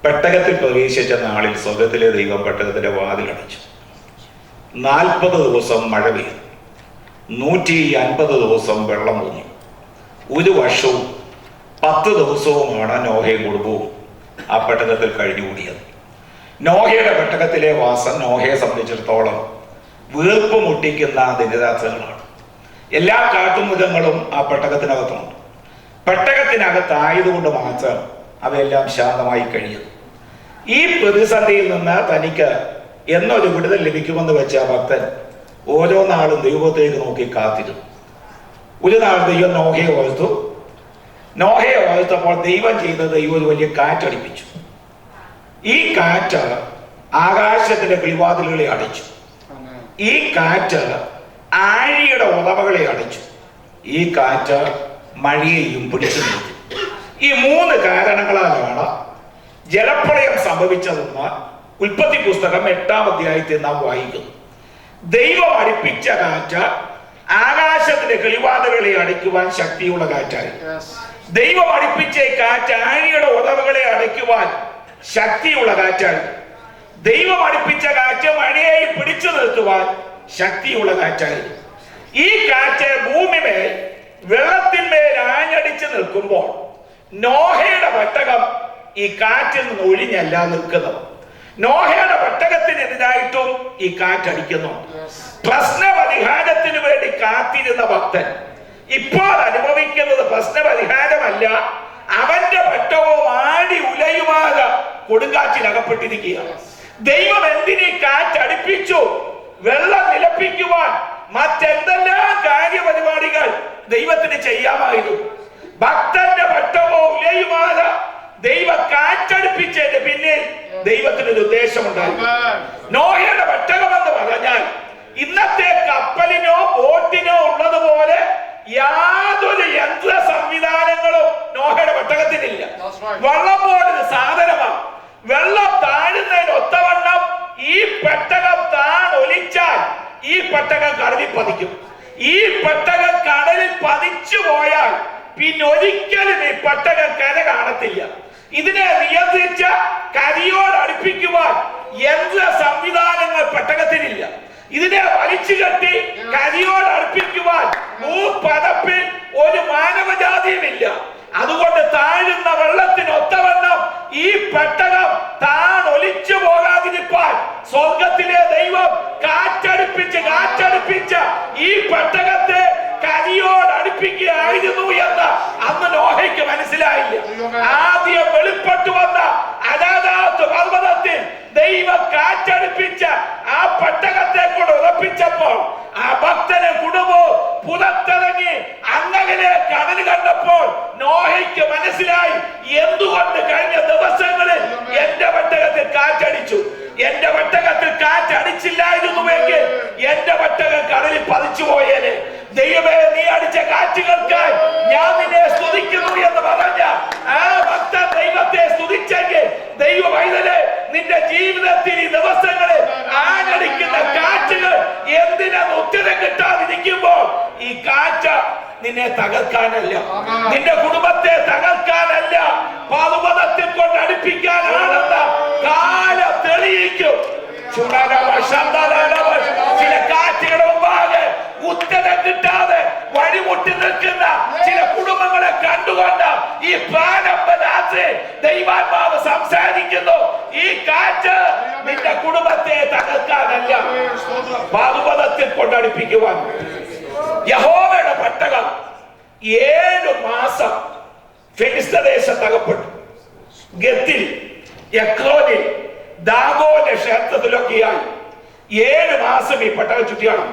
പെട്ടകത്തിൽ പ്രവേശിച്ച നാളിൽ സ്വർഗത്തിലെ ദൈവം പെട്ടകത്തിന്റെ വാതിലടച്ചു. 40 ദിവസം മഴ പെയ്തു. 150 ദിവസം വെള്ളം പൊങ്ങി. 1 വർഷവും 10 ദിവസവുമാണ് നോഹയും കുടുംബവും ആ പെട്ടകത്തിൽ കഴിഞ്ഞുകൂടിയത്. നോഹയുടെ പെട്ടകത്തിലെ വാസം നോഹയെ സംബന്ധിച്ചിടത്തോളം വീർപ്പ് മുട്ടിക്കുന്ന ദിനരാത്രങ്ങളാണ്. എല്ലാ കാട്ടുമൃഗങ്ങളും ആ പെട്ടകത്തിനകത്തുണ്ട്. പെട്ടകത്തിനകത്തായതുകൊണ്ട് മാത്രം അവയെല്ലാം ശാന്തമായി കഴിയുന്നു. ഈ പ്രതിസന്ധിയിൽ നിന്ന് തനിക്ക് എന്നൊരു വിടുതൽ ലഭിക്കുമെന്ന് വെച്ച ഭക്തൻ ഓരോ നാളും ദൈവത്തേക്ക് നോക്കി കാത്തിരുന്നു. ഒരു നാൾ ദൈവം നോഹയെ ഓർത്തു. നോഹയെ ഓർത്തപ്പോൾ ദൈവം ചെയ്തത് ഒരു വലിയ കാറ്റടിപ്പിച്ചു. ഈ കാറ്റ് ആകാശത്തിന്റെ കിളിവാതിലുകളെ അടച്ചു. ഈ കാറ്റ് ആഴിയുടെ ഉറവകളെ അടച്ചു. ഈ കാറ്റ് മഴയെയും പിടിച്ചു നിർത്തി. ഈ 3 കാരണങ്ങളാലാണ് ജലപ്രളയം സംഭവിച്ചതെന്ന് ഉൽപ്പത്തി പുസ്തകം 8-ാം അധ്യായത്തിൽ നാം വായിക്കുന്നു. ദൈവം അടിപ്പിച്ച കാറ്റ് ആകാശത്തിന്റെ കിളിവാതിലുകളെ അടയ്ക്കുവാൻ ശക്തിയുള്ള കാറ്റായി. ദൈവം അടിപ്പിച്ച കാറ്റ് ആഴിയുടെ ഉറവകളെ അടയ്ക്കുവാൻ ശക്തിയുള്ള കാറ്റായി. ദൈവം അടിപ്പിച്ച കാറ്റ് മഴയെ പിടിച്ചു നിർത്തുവാൻ ശക്തിയുള്ള കാറ്റായിരുന്നു. ഈ കാറ്റ് ഭൂമിമേൽ വെള്ളത്തിന്മേൽ ആഞ്ഞടിച്ചു നിൽക്കുമ്പോൾ നോഹയുടെ പെട്ടകം ഈ കാറ്റിൽ നിന്ന് ഒഴിഞ്ഞല്ല നിൽക്കുന്നത്. നോഹയുടെ പെട്ടകത്തിനെതിരായിട്ടും ഈ കാറ്റടിക്കുന്നു. പ്രശ്നപരിഹാരത്തിന് വേണ്ടി കാത്തിരുന്ന ഭക്തൻ ഇപ്പോൾ അനുഭവിക്കുന്നത് പ്രശ്നപരിഹാരമല്ല, അവന്റെ പെട്ടകവും ആടി ഉലയുമാകെ കൊടുങ്കാറ്റിനകപ്പെട്ടിരിക്കുകയാണ്. ദൈവം എന്തിനീ കാറ്റടിപ്പിച്ചു? വെള്ളം നിലപ്പിക്കുവാൻ മറ്റെന്തെല്ലാം കാര്യപരിപാടികൾ ദൈവത്തിന് ചെയ്യാമായിരുന്നു. ഭക്തന്റെ പെട്ടകവും ഉലയുമാകെ ദൈവ കാറ്റടിപ്പിച്ചതിന്റെ പിന്നിൽ ദൈവത്തിനൊരു ഉദ്ദേശമുണ്ടായിരുന്നു. നോഹയുടെ പെട്ടകം എന്ന് പറഞ്ഞാൽ ഇന്നത്തെ കപ്പലിനോ ബോട്ടിനോ ഉള്ളതുപോലെ യാതൊരു യന്ത്ര സംവിധാനങ്ങളും നോഹയുടെ പെട്ടകത്തിനില്ല. വെള്ളം പോലൊരു സാധനമാണ്. വെള്ളം താഴുന്നതിന് ഒത്തവണ്ണം ഈ പെട്ടകം താണൊലിച്ചാൽ ഈ പെട്ടകം കടലിൽ പതിക്കും. ഈ പെട്ടകം കടലിൽ പതിച്ചു പോയാൽ പിന്നെ ഒരിക്കലും ഈ പെട്ടകം കര കാണത്തില്ല. ഇതിനെ നിയന്ത്രിച്ച കരിയോട് അടുപ്പിക്കുവാൻ യന്ത്ര സംവിധാനങ്ങൾ പെട്ടകത്തിനില്ല. ഇതിനെ വലിച്ചു കെട്ടി കരിയോട് അടുപ്പിക്കുവാൻ ഭൂപരപ്പിൽ ഒരു മാനവജാതിയുമില്ല. അതുകൊണ്ട് താഴുന്ന വെള്ളത്തിനൊത്തവണ്ണം ഈ പെട്ടകം താണൊലിച്ചു പോകാതിരിപ്പാൻ സ്വർഗത്തിലെ ദൈവം കാറ്റടിപ്പിച്ച് ഈ പെട്ടകത്തെ കരിയോട് അടുപ്പിക്കുകയായിരുന്നു എന്ന് അന്ന് നോഹയ്ക്ക് മനസ്സിലായില്ല. ആദ്യം വെളിപ്പെട്ടു വന്ന അരാദാത്ത് പർവ്വതത്തിൽ ദൈവം കാറ്റടിപ്പിച്ച ആ പെട്ടകത്തെ കൂടെ ഉറപ്പിച്ചപ്പോൾ ആ ഭക്തനെ കുടുംബവും പുറത്തിറങ്ങി അങ്ങനെ കടൽ കണ്ടപ്പോൾ നോഹയ്ക്ക് മനസ്സിലായി, എന്തുകൊണ്ട് കഴിഞ്ഞ ദിവസങ്ങളിൽ എന്റെ പെട്ടകത്തിൽ കാറ്റടിച്ചു. എന്റെ പെട്ടകത്തിൽ കാറ്റടിച്ചില്ലായിരുന്നുവെങ്കിൽ എന്റെ പെട്ടകം കടലിൽ പതിച്ചു പോയേനെ. ദൈവമേ, നീ അടിച്ച കാറ്റുകൾക്കായി ഞാൻ നിന്നെ സ്തുതിക്കുന്നു എന്ന് പറഞ്ഞ ആ ഭക്തൻ ദൈവത്തെ സ്തുതിച്ചെങ്കിൽ ദൈവ പൈതലേ, നിന്റെ ജീവിതത്തിൽ ഈ ദിവസങ്ങളിൽ ആഞ്ഞടിക്കുന്ന കാറ്റുകൾ എന്തിനാണ് ഉത്തരം കിട്ടാതിരിക്കുമ്പോൾ ഈ കാറ്റ് നിന്നെ തകർക്കാനല്ല, നിന്റെ കുടുംബത്തെ തകർക്കാനല്ല, പർവ്വതത്തിൽ കൊണ്ട് അടുപ്പിക്കാനാണെന്ന് കാലം തെളിയിക്കും. ചില കാറ്റുകളുടെ മുമ്പാകെ ഉത്തരം കിട്ടാതെ വഴിമുട്ടി നിൽക്കുന്ന ചില കുടുംബങ്ങളെ കണ്ടുകൊണ്ട് ഈ പ്രാരംഭ രാത്രി ദൈവാത്മാവ് സംസാരിക്കുന്നു. ഈ കാറ്റ് നിന്റെ കുടുംബത്തെ തകർക്കാനല്ല, പർവ്വതത്തിൽ കൊണ്ടടിപ്പിക്കുവാൻ. യഹോവയുടെ പെട്ടകം 7 മാസം ഫെലിസ്ത്യ ദേശത്ത് അകപ്പെട്ടു. ഗത്തിൽ, എക്രോനിൽ, ദാഗോന്റെ ക്ഷേത്രത്തിലൊക്കെയായി 7 മാസം ഈ പെട്ടകം ചുറ്റിയാണ്.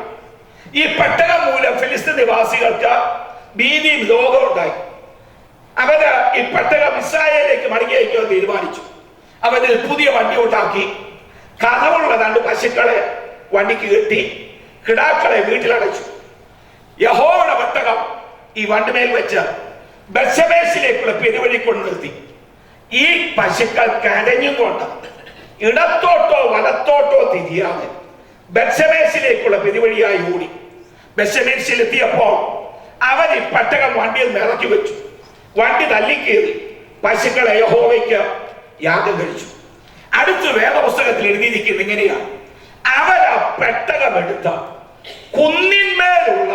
ഈ പെട്ടകം മൂലം ഫെലിസ്ത്യ നിവാസികൾക്ക് ഭീതിയും രോഗവും ഉണ്ടായി. അവര് ഈ പെട്ടകം ഇസ്രായേലിലേക്ക് മടങ്ങി അയക്കാൻ തീരുമാനിച്ചു. അവര് പുതിയ വണ്ടി ഉണ്ടാക്കി. കഥകളുള്ള 2 പശുക്കളെ വണ്ടിക്ക് കെട്ടി, കിടാക്കളെ വീട്ടിലടച്ചു. യഹോവയുടെ പെട്ടകം ഈ വണ്ടിമേൽ വെച്ച് ബത്ശേബയിലേക്കുള്ള പെരുവഴി കൊണ്ട് നിർത്തി. ഈ പശുക്കൾ കരഞ്ഞുകൊണ്ട് ഇടത്തോട്ടോ വലത്തോട്ടോ തിരിയാതെ ബത്ശേബയിലേക്കുള്ള പെരുവഴിയായി ഓടി. ബത്ശേബയിലെത്തിയപ്പോൾ അവർ ഈ പെട്ടകം വണ്ടിയിൽ നിന്ന് ഇറക്കി വെച്ചു. വണ്ടി തല്ലിക്കേറി പശുക്കളെ യഹോവയ്ക്ക് യാഗം കഴിച്ചു. അടുത്ത വേദപുസ്തകത്തിൽ എഴുതിയിരിക്കുന്നത് ഇങ്ങനെയാണ്: അവർ ആ പെട്ടകമെടുത്ത കുന്നിന്മേലുള്ള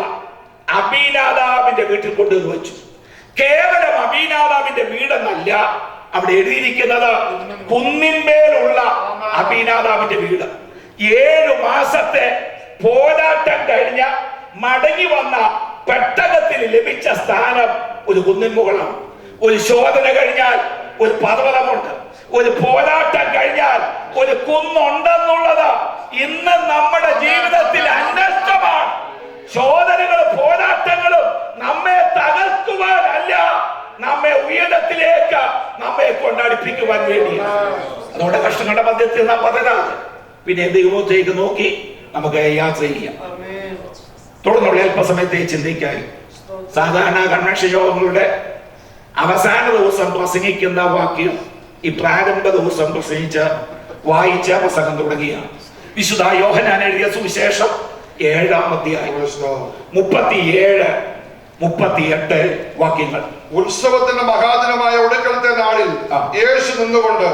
അബീനാദാബിന്റെ വീട്ടിൽ കൊണ്ടുവന്ന് വെച്ചു. കേവലം അബീനാദാബിന്റെ വീടെന്നല്ല അവിടെ എഴുതിയിരിക്കുന്നത്, കുന്നിന്മേലുള്ള അബീനാദാബിന്റെ വീട്. 7 മാസത്തെ പോരാട്ടം കഴിഞ്ഞ മടങ്ങി വന്ന പെട്ടകത്തിന് ലഭിച്ച സ്ഥാനം ഒരു കുന്നിൻമുകളാണ്. ഒരു ശോധന കഴിഞ്ഞാൽ ഒരു പർവ്വതമുണ്ട്, ഒരു പോരാട്ടം കഴിഞ്ഞാൽ ഒരു കുന്നുണ്ടെന്നുള്ളത് ഇന്ന് നമ്മുടെ ജീവിതത്തിൽ അനഷ്ടമാണ്. ശോധനകളും പോരാട്ടങ്ങളും നമ്മെ തകർക്കുവാനല്ല, നമ്മെ ഉയരത്തിലേക്ക് നമ്മെ കൊണ്ടടിപ്പിക്കുവാൻ വേണ്ടിയാണ്. അതുകൊണ്ട് കഷ്ടങ്ങളുടെ മധ്യത്തിൽ നാം പതരാതെ പിന്നെ ദൈവത്തേക്ക് നോക്കി നമുക്ക് യാത്ര ചെയ്യാം. തുടർന്നുള്ള അല്പസമയത്തെ ചിന്തിക്കായി സാധാരണ കൺവെൻഷൻ യോഗങ്ങളുടെ അവസാന ദിവസം പ്രസംഗിക്കുന്ന വാക്യം ഈ പ്രാരംഭ ദിവസം വായിച്ച പ്രസംഗം തുടങ്ങിയാണ്. വിശുദ്ധ യോഹന്നാൻ എഴുതിയ സുവിശേഷം 7-ാം അധ്യായം 37-38 വാക്യങ്ങൾ. ഉത്സവത്തിന്റെ മഹാദിനമായ ഒടുക്കലത്തെ നാളിൽ യേശു നിന്നുകൊണ്ട്,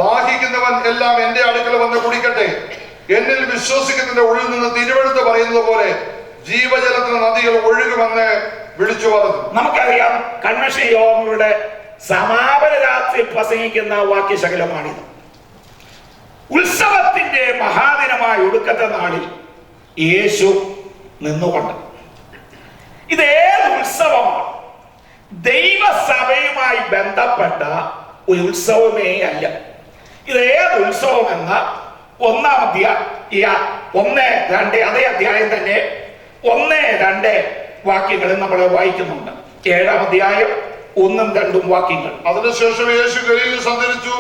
ദാഹിക്കുന്നവൻ എല്ലാം എന്റെ അടുക്കൽ വന്ന് കുടിക്കട്ടെ, എന്നിൽ വിശ്വസിക്കുന്നതിന്റെ ഉള്ളിൽ നിന്ന് തിരുവെഴുത്ത് പറയുന്നത് പോലെ ജീവജലത്തിന് നദികൾ ഒഴുകുമെന്ന് വിളിച്ചു പറഞ്ഞു. നമുക്കറിയാം, കൺവെൻഷൻ യോഗങ്ങളുടെ സമാപന രാത്രി പ്രസംഗിക്കുന്ന വാക്യശകലമാണിത്. ഉത്സവത്തിന്റെ മഹാദിനമായ ഒടുക്കത്തെ നാളിൽ യേശു നിന്നുകൊണ്ട്. ഇതേത് ഉത്സവമാണ്? ദൈവസഭയുമായി ബന്ധപ്പെട്ട ഒരു ഉത്സവമേ അല്ല. ഇതേത് ഉത്സവം എന്ന 1-ാം അധ്യായം 1-2 അതേ അധ്യായം തന്നെ 1-2 വാക്യങ്ങളിൽ നമ്മൾ വായിക്കുന്നുണ്ട്. 7-ാം അധ്യായം 1-2 വാക്യങ്ങൾ. അതിനുശേഷം യേശു ഗലീലയിൽ സഞ്ചരിച്ചു.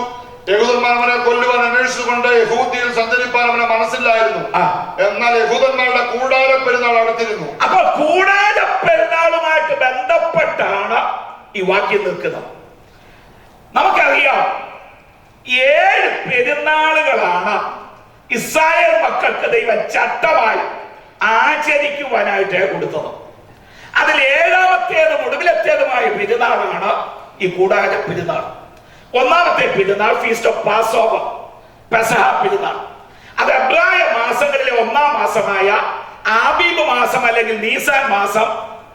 യഹൂദന്മാർ അവനെ കൊല്ലുവാൻ അന്വേഷിച്ചുകൊണ്ട് യഹൂദിയിൽ സഞ്ചരിപ്പാൻ അവനെ മനസ്സിലായിരുന്നു. എന്നാൽ യഹൂദന്മാരുടെ കൂടാര പെരുന്നാൾ അടുത്തിരുന്നു. അപ്പോൾ കൂടാര പെരുന്നാളുമായിട്ട് ബന്ധപ്പെട്ടാണ് ഈ വാക്യം നിൽക്കുന്നത്. നമുക്കറിയാം, 7 പെരുന്നാളുകളാണ് ഇസ്രായേൽ മക്കൾക്ക് ദൈവം ചട്ടമായി ആചരിക്കുവാനായിട്ട് കൊടുത്തത്. അതിൽ 7-ാമത്തേതും ഒടുവിലത്തേതുമായ പെരുന്നാളാണ് ഈ കൂടാര പെരുന്നാൾ. 1-ാമത്തെ പെരുന്നാൾ ഫീസ്റ്റ് ഓഫ് പാസ് ഓവർ, പെസഹ പെരുന്നാൾ. അത് എബ്രായ മാസങ്ങളിലെ 1-ാം മാസമായ ആബീബ് മാസം അല്ലെങ്കിൽ നീസാൻ മാസം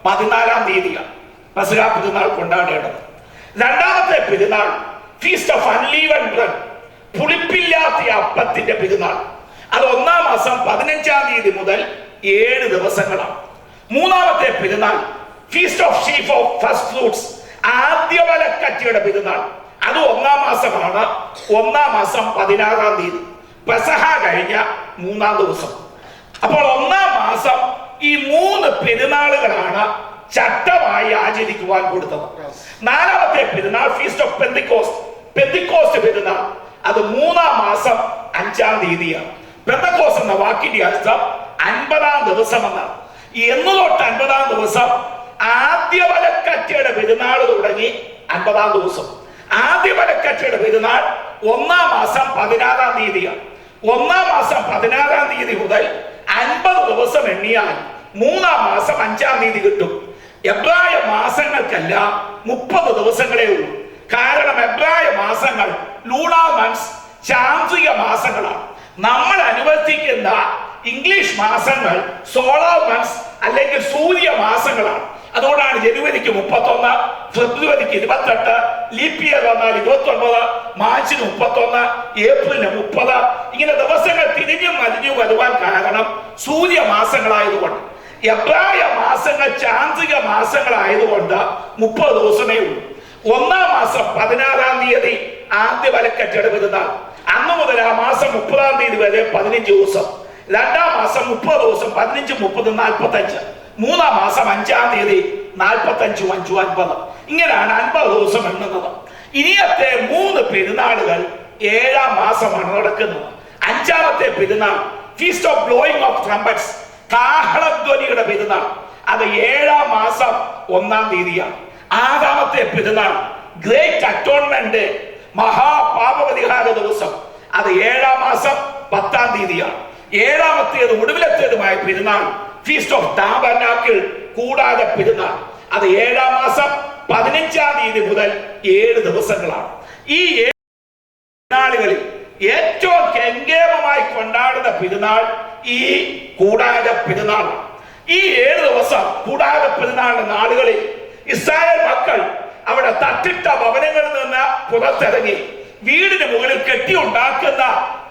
14-ാം തീയതിയാണ് പെസഹ പെരുന്നാൾ കൊണ്ടാടേണ്ടത്. 2-ാമത്തെ പെരുന്നാൾ ഫീസ്റ്റ് ഓഫ് അൺലീവൻ ബ്രെഡ്, പുളിപ്പില്ലാത്ത അപ്പത്തിന്റെ പെരുന്നാൾ. അത് 1-ാം മാസം 15-ാം തീയതി മുതൽ 7 ദിവസങ്ങളാണ്. 3-ാമത്തെ പെരുന്നാൾ feast of sheaf of first fruits, ആദ്യഫലക്കറ്റിയുടെ പെരുന്നാൾ. അത് 1-ാം മാസമാണ്. 1-ാം മാസം 16-ാം തീയതി, പെസഹ കഴിഞ്ഞ 3-ാം ദിവസം. അപ്പോൾ 1-ാം മാസം ഈ 3 പെരുന്നാളുകളാണ് ചട്ടമായി ആചരിക്കുവാൻ കൊടുത്തത്. 4-ാമത്തെ പെരുന്നാൾ ഫീസ്റ്റ് ഓഫ് പെന്തിക്കോസ്റ്റ്, പെന്തിക്കോസ്റ്റ് പെരുന്നാൾ. അത് 3-ാം മാസം 5-ാം തീയതിയാണ്. പെന്തക്കോസ്റ്റ് എന്ന വാക്കിന്റെ അർത്ഥം 50-ാം ദിവസം എന്നാണ്. എന്ന് തൊട്ട് 50-ാം ദിവസം ആദ്യഫലക്കറ്റിയുടെ പെരുന്നാൾ തുടങ്ങി 50-ാം ദിവസം. ആദ്യഫലക്കറ്റിയുടെ പെരുന്നാൾ 1-ാം മാസം 16-ാം തീയതിയാണ്. 1-ാം മാസം 16-ാം തീയതി മുതൽ 50 ദിവസം എണ്ണിയാൽ 3-ാം മാസം 5-ാം തീയതി കിട്ടും. എബ്രായ മാസങ്ങൾക്കെല്ലാം 30 ദിവസങ്ങളേ ഉള്ളൂ. കാരണം എബ്രായ മാസങ്ങൾ ലൂണാർ മന്ത്സ്, ചാന്ദ്രിക മാസങ്ങളാണ്. നമ്മൾ അനുവർത്തിക്കുന്ന ഇംഗ്ലീഷ് മാസങ്ങൾ സോളാർ മന്ത്സ് അല്ലെങ്കിൽ സൂര്യ മാസങ്ങളാണ്. അതുകൊണ്ടാണ് ജനുവരിക്ക് 31, ഫെബ്രുവരിക്ക് 28, ലീപ് ഇയർ വന്നാൽ 29, മാർച്ചിന് 31, ഏപ്രിലിന് 30. ഇങ്ങനെ ദിവസങ്ങൾ തിരിഞ്ഞും മറിഞ്ഞു വരുവാൻ കാരണം സൂര്യമാസങ്ങളായതുകൊണ്ട്. എബ്രായ മാസങ്ങൾ ചാന്ദ്രിക മാസങ്ങളായതുകൊണ്ട് 30 ദിവസമേ ഉള്ളൂ. 1-ാം മാസം 16-ാം തീയതി ആദ്യഫലക്കറ്റിയുടെ പെരുന്നാൾ. അന്ന് മുതൽ ആ മാസം 30-ാം തീയതി വരെ 15 ദിവസം. 2-ാം മാസം 30 ദിവസം, 15, 30, 45. 3-ാം മാസം 5-ാം തീയതി 45, 5, 50. ഇങ്ങനെയാണ് 50 ദിവസം എണ്ണുന്നത്. ഇനിയത്തെ 3 പെരുന്നാളുകൾ 7-ാം മാസമാണ് നടക്കുന്നത്. 5-ാമത്തെ പെരുന്നാൾ feast of blowing of trumpets, കാഹളധ്വനിയുടെ പെരുന്നാൾ. അത് 7-ാം മാസം 1-ാം തീയതിയാണ്. 6-ാമത്തെ പെരുന്നാൾ ഗ്രേറ്റ് അറ്റോൺമെന്റ്, മഹാപാപപരിഹാര ദിവസം. അത് 7-ാം മാസം 10-ാം തീയതിയാണ്. 7-ാമത്തേതും ഒടുവിലത്തേതുമായ പെരുന്നാൾ ഫീസ്റ്റ് ഓഫ് ടാബർനാക്കിൾ, കൂടാര പെരുന്നാൾ. അത് 7-ാം മാസം 15-ാം തീയതി മുതൽ 7 ദിവസങ്ങളാണ്. ഈ പെരുന്നാളുകളിൽ ഏറ്റവും കെങ്കേമമായി കൊണ്ടാടുന്ന പെരുന്നാൾ ഈ കൂടാര പെരുന്നാളാണ്. ഈ 7 ദിവസം കൂടാര പെരുന്നാളിന്റെ നാളുകളിൽ ഇസ്രായേൽ മക്കൾ അവിടെ തട്ടിട്ട ഭവനങ്ങളിൽ നിന്ന് പുറത്തിറങ്ങി വീടിന് മുകളിൽ കെട്ടിയുണ്ടാക്കുന്ന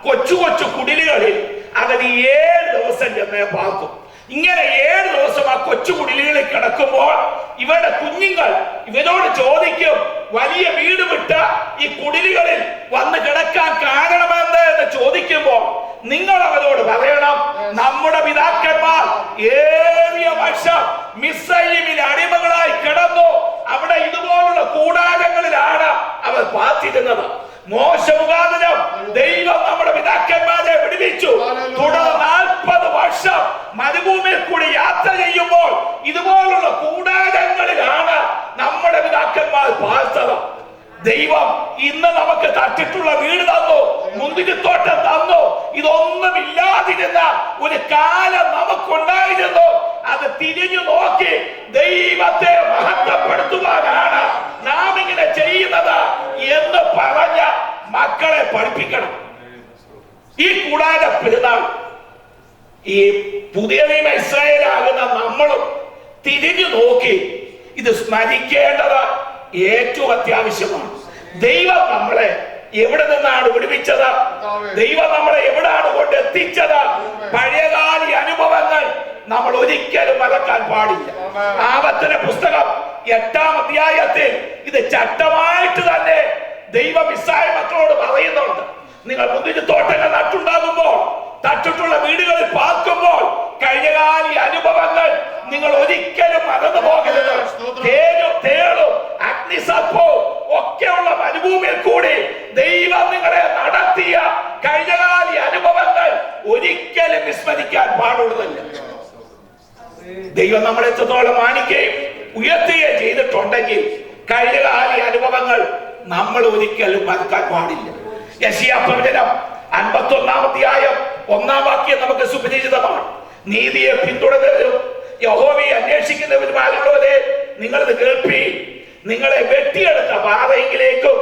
കൊച്ചു കൊച്ചു കുടിലുകളിൽ അവന് 7 ദിവസം ചെന്ന് പാർക്കും. ഇങ്ങനെ 7 ദിവസം ആ കൊച്ചു കുടിലുകളിൽ കിടക്കുമ്പോൾ ഇവരുടെ കുഞ്ഞുങ്ങൾ ഇവരോട് ചോദിക്കും, വലിയ വീട് വിട്ട ഈ കുടിലുകളിൽ വന്ന് കിടക്കാൻ കാരണമെന്ത് എന്ന് ചോദിക്കുമ്പോൾ നിങ്ങൾ അവരോട് പറയണം, നമ്മുടെ പിതാക്കന്മാർ 7 വർഷം മിസ്രയീമിൽ അടിമകളായി കിടന്നു. അവിടെ ഇതുപോലുള്ള കൂടാരങ്ങളിലാണ് അവർ പാർത്തിരുന്നത്. മോശ മുഖാന്തരം ദൈവം നമ്മുടെ പിതാക്കന്മാരെ വിടുവിച്ചു. തുടർന്ന് 40 വർഷം മരുഭൂമിയിൽ കൂടി യാത്ര ചെയ്യുമ്പോൾ ഇതുപോലുള്ള കൂടാരങ്ങളിലാണ് നമ്മുടെ പിതാക്കന്മാർ പാർത്തത്. ദൈവം ഇന്ന് നമുക്ക് തട്ടിട്ടുള്ള വീട് തന്നു, മുന്തിരിത്തോട്ടം തന്നു. ഇതൊന്നും ഇല്ലാതിരുന്ന ഒരു കാലം നമുക്കുണ്ടായിരുന്നു. അത് തിരിഞ്ഞു നോക്കി ദൈവത്തെ മഹത്വപ്പെടുത്തുവാനാണ് നാം ഇങ്ങനെ ചെയ്യുന്നത് എന്ന് പറഞ്ഞ മക്കളെ പഠിപ്പിക്കണം. ഈ കൂടാര പെരുന്നാൾ ഈ പുതിയ നിയമ ഇസ്രായേലാകുന്ന നമ്മളും തിരിഞ്ഞു നോക്കി ഇത് സ്മരിക്കേണ്ടത് ഏറ്റവും അത്യാവശ്യമാണ്. ദൈവം നമ്മളെ എവിടെ നിന്നാണ് വിടുവിച്ചത്? ദൈവം നമ്മളെ എവിടാണ് കൊണ്ട് എത്തിച്ചത്? പഴയകാല അനുഭവങ്ങൾ നമ്മൾ ഒരിക്കലും മറക്കാൻ പാടില്ല. ആവർത്തന പുസ്തകം 8-ാം അധ്യായത്തിൽ ഇത് ചട്ടമായിട്ട് തന്നെ ദൈവം ഇസ്രായേൽ മക്കളോട് പറയുന്നുണ്ട്. നിങ്ങൾ മുന്തിരിത്തോട്ടങ്ങൾ നട്ടുണ്ടാകുമ്പോൾ, തട്ടിട്ടുള്ള വീടുകളിൽ പാർക്കുമ്പോൾ കഴിഞ്ഞകാല അനുഭവങ്ങൾ നിങ്ങൾ ഒരിക്കലും മറന്നു പോകരുത്. തേളും അഗ്നിസർപ്പവും ഒക്കെയുള്ള മരുഭൂമിയിൽ കൂടി ദൈവം നിങ്ങളെ നടത്തിയ കഴിഞ്ഞകാല അനുഭവങ്ങൾ ഒരിക്കലും വിസ്മരിക്കാൻ പാടുള്ളതല്ല. ദൈവം നമ്മളെ എത്രത്തോളം മാനിക്കുകയും ഉയർത്തുകയും ചെയ്തിട്ടുണ്ടെങ്കിൽ കഴിഞ്ഞകാല അനുഭവങ്ങൾ നമ്മൾ ഒരിക്കലും മറക്കാൻ പാടില്ല. യെശയ്യാ പ്രവചനം 51-ാം അധ്യായം 1-ാം വാക്യം നമുക്ക് സുപരിചിതമാണ്. നീതിയെ പിന്തുടരുന്നവരും യഹോവയെ അന്വേഷിക്കുന്നവരുമായുള്ളവരെ നിങ്ങളിത് കേൾപ്പീൻ. നിങ്ങളെ വെട്ടിയെടുത്ത പാറയിലേക്കും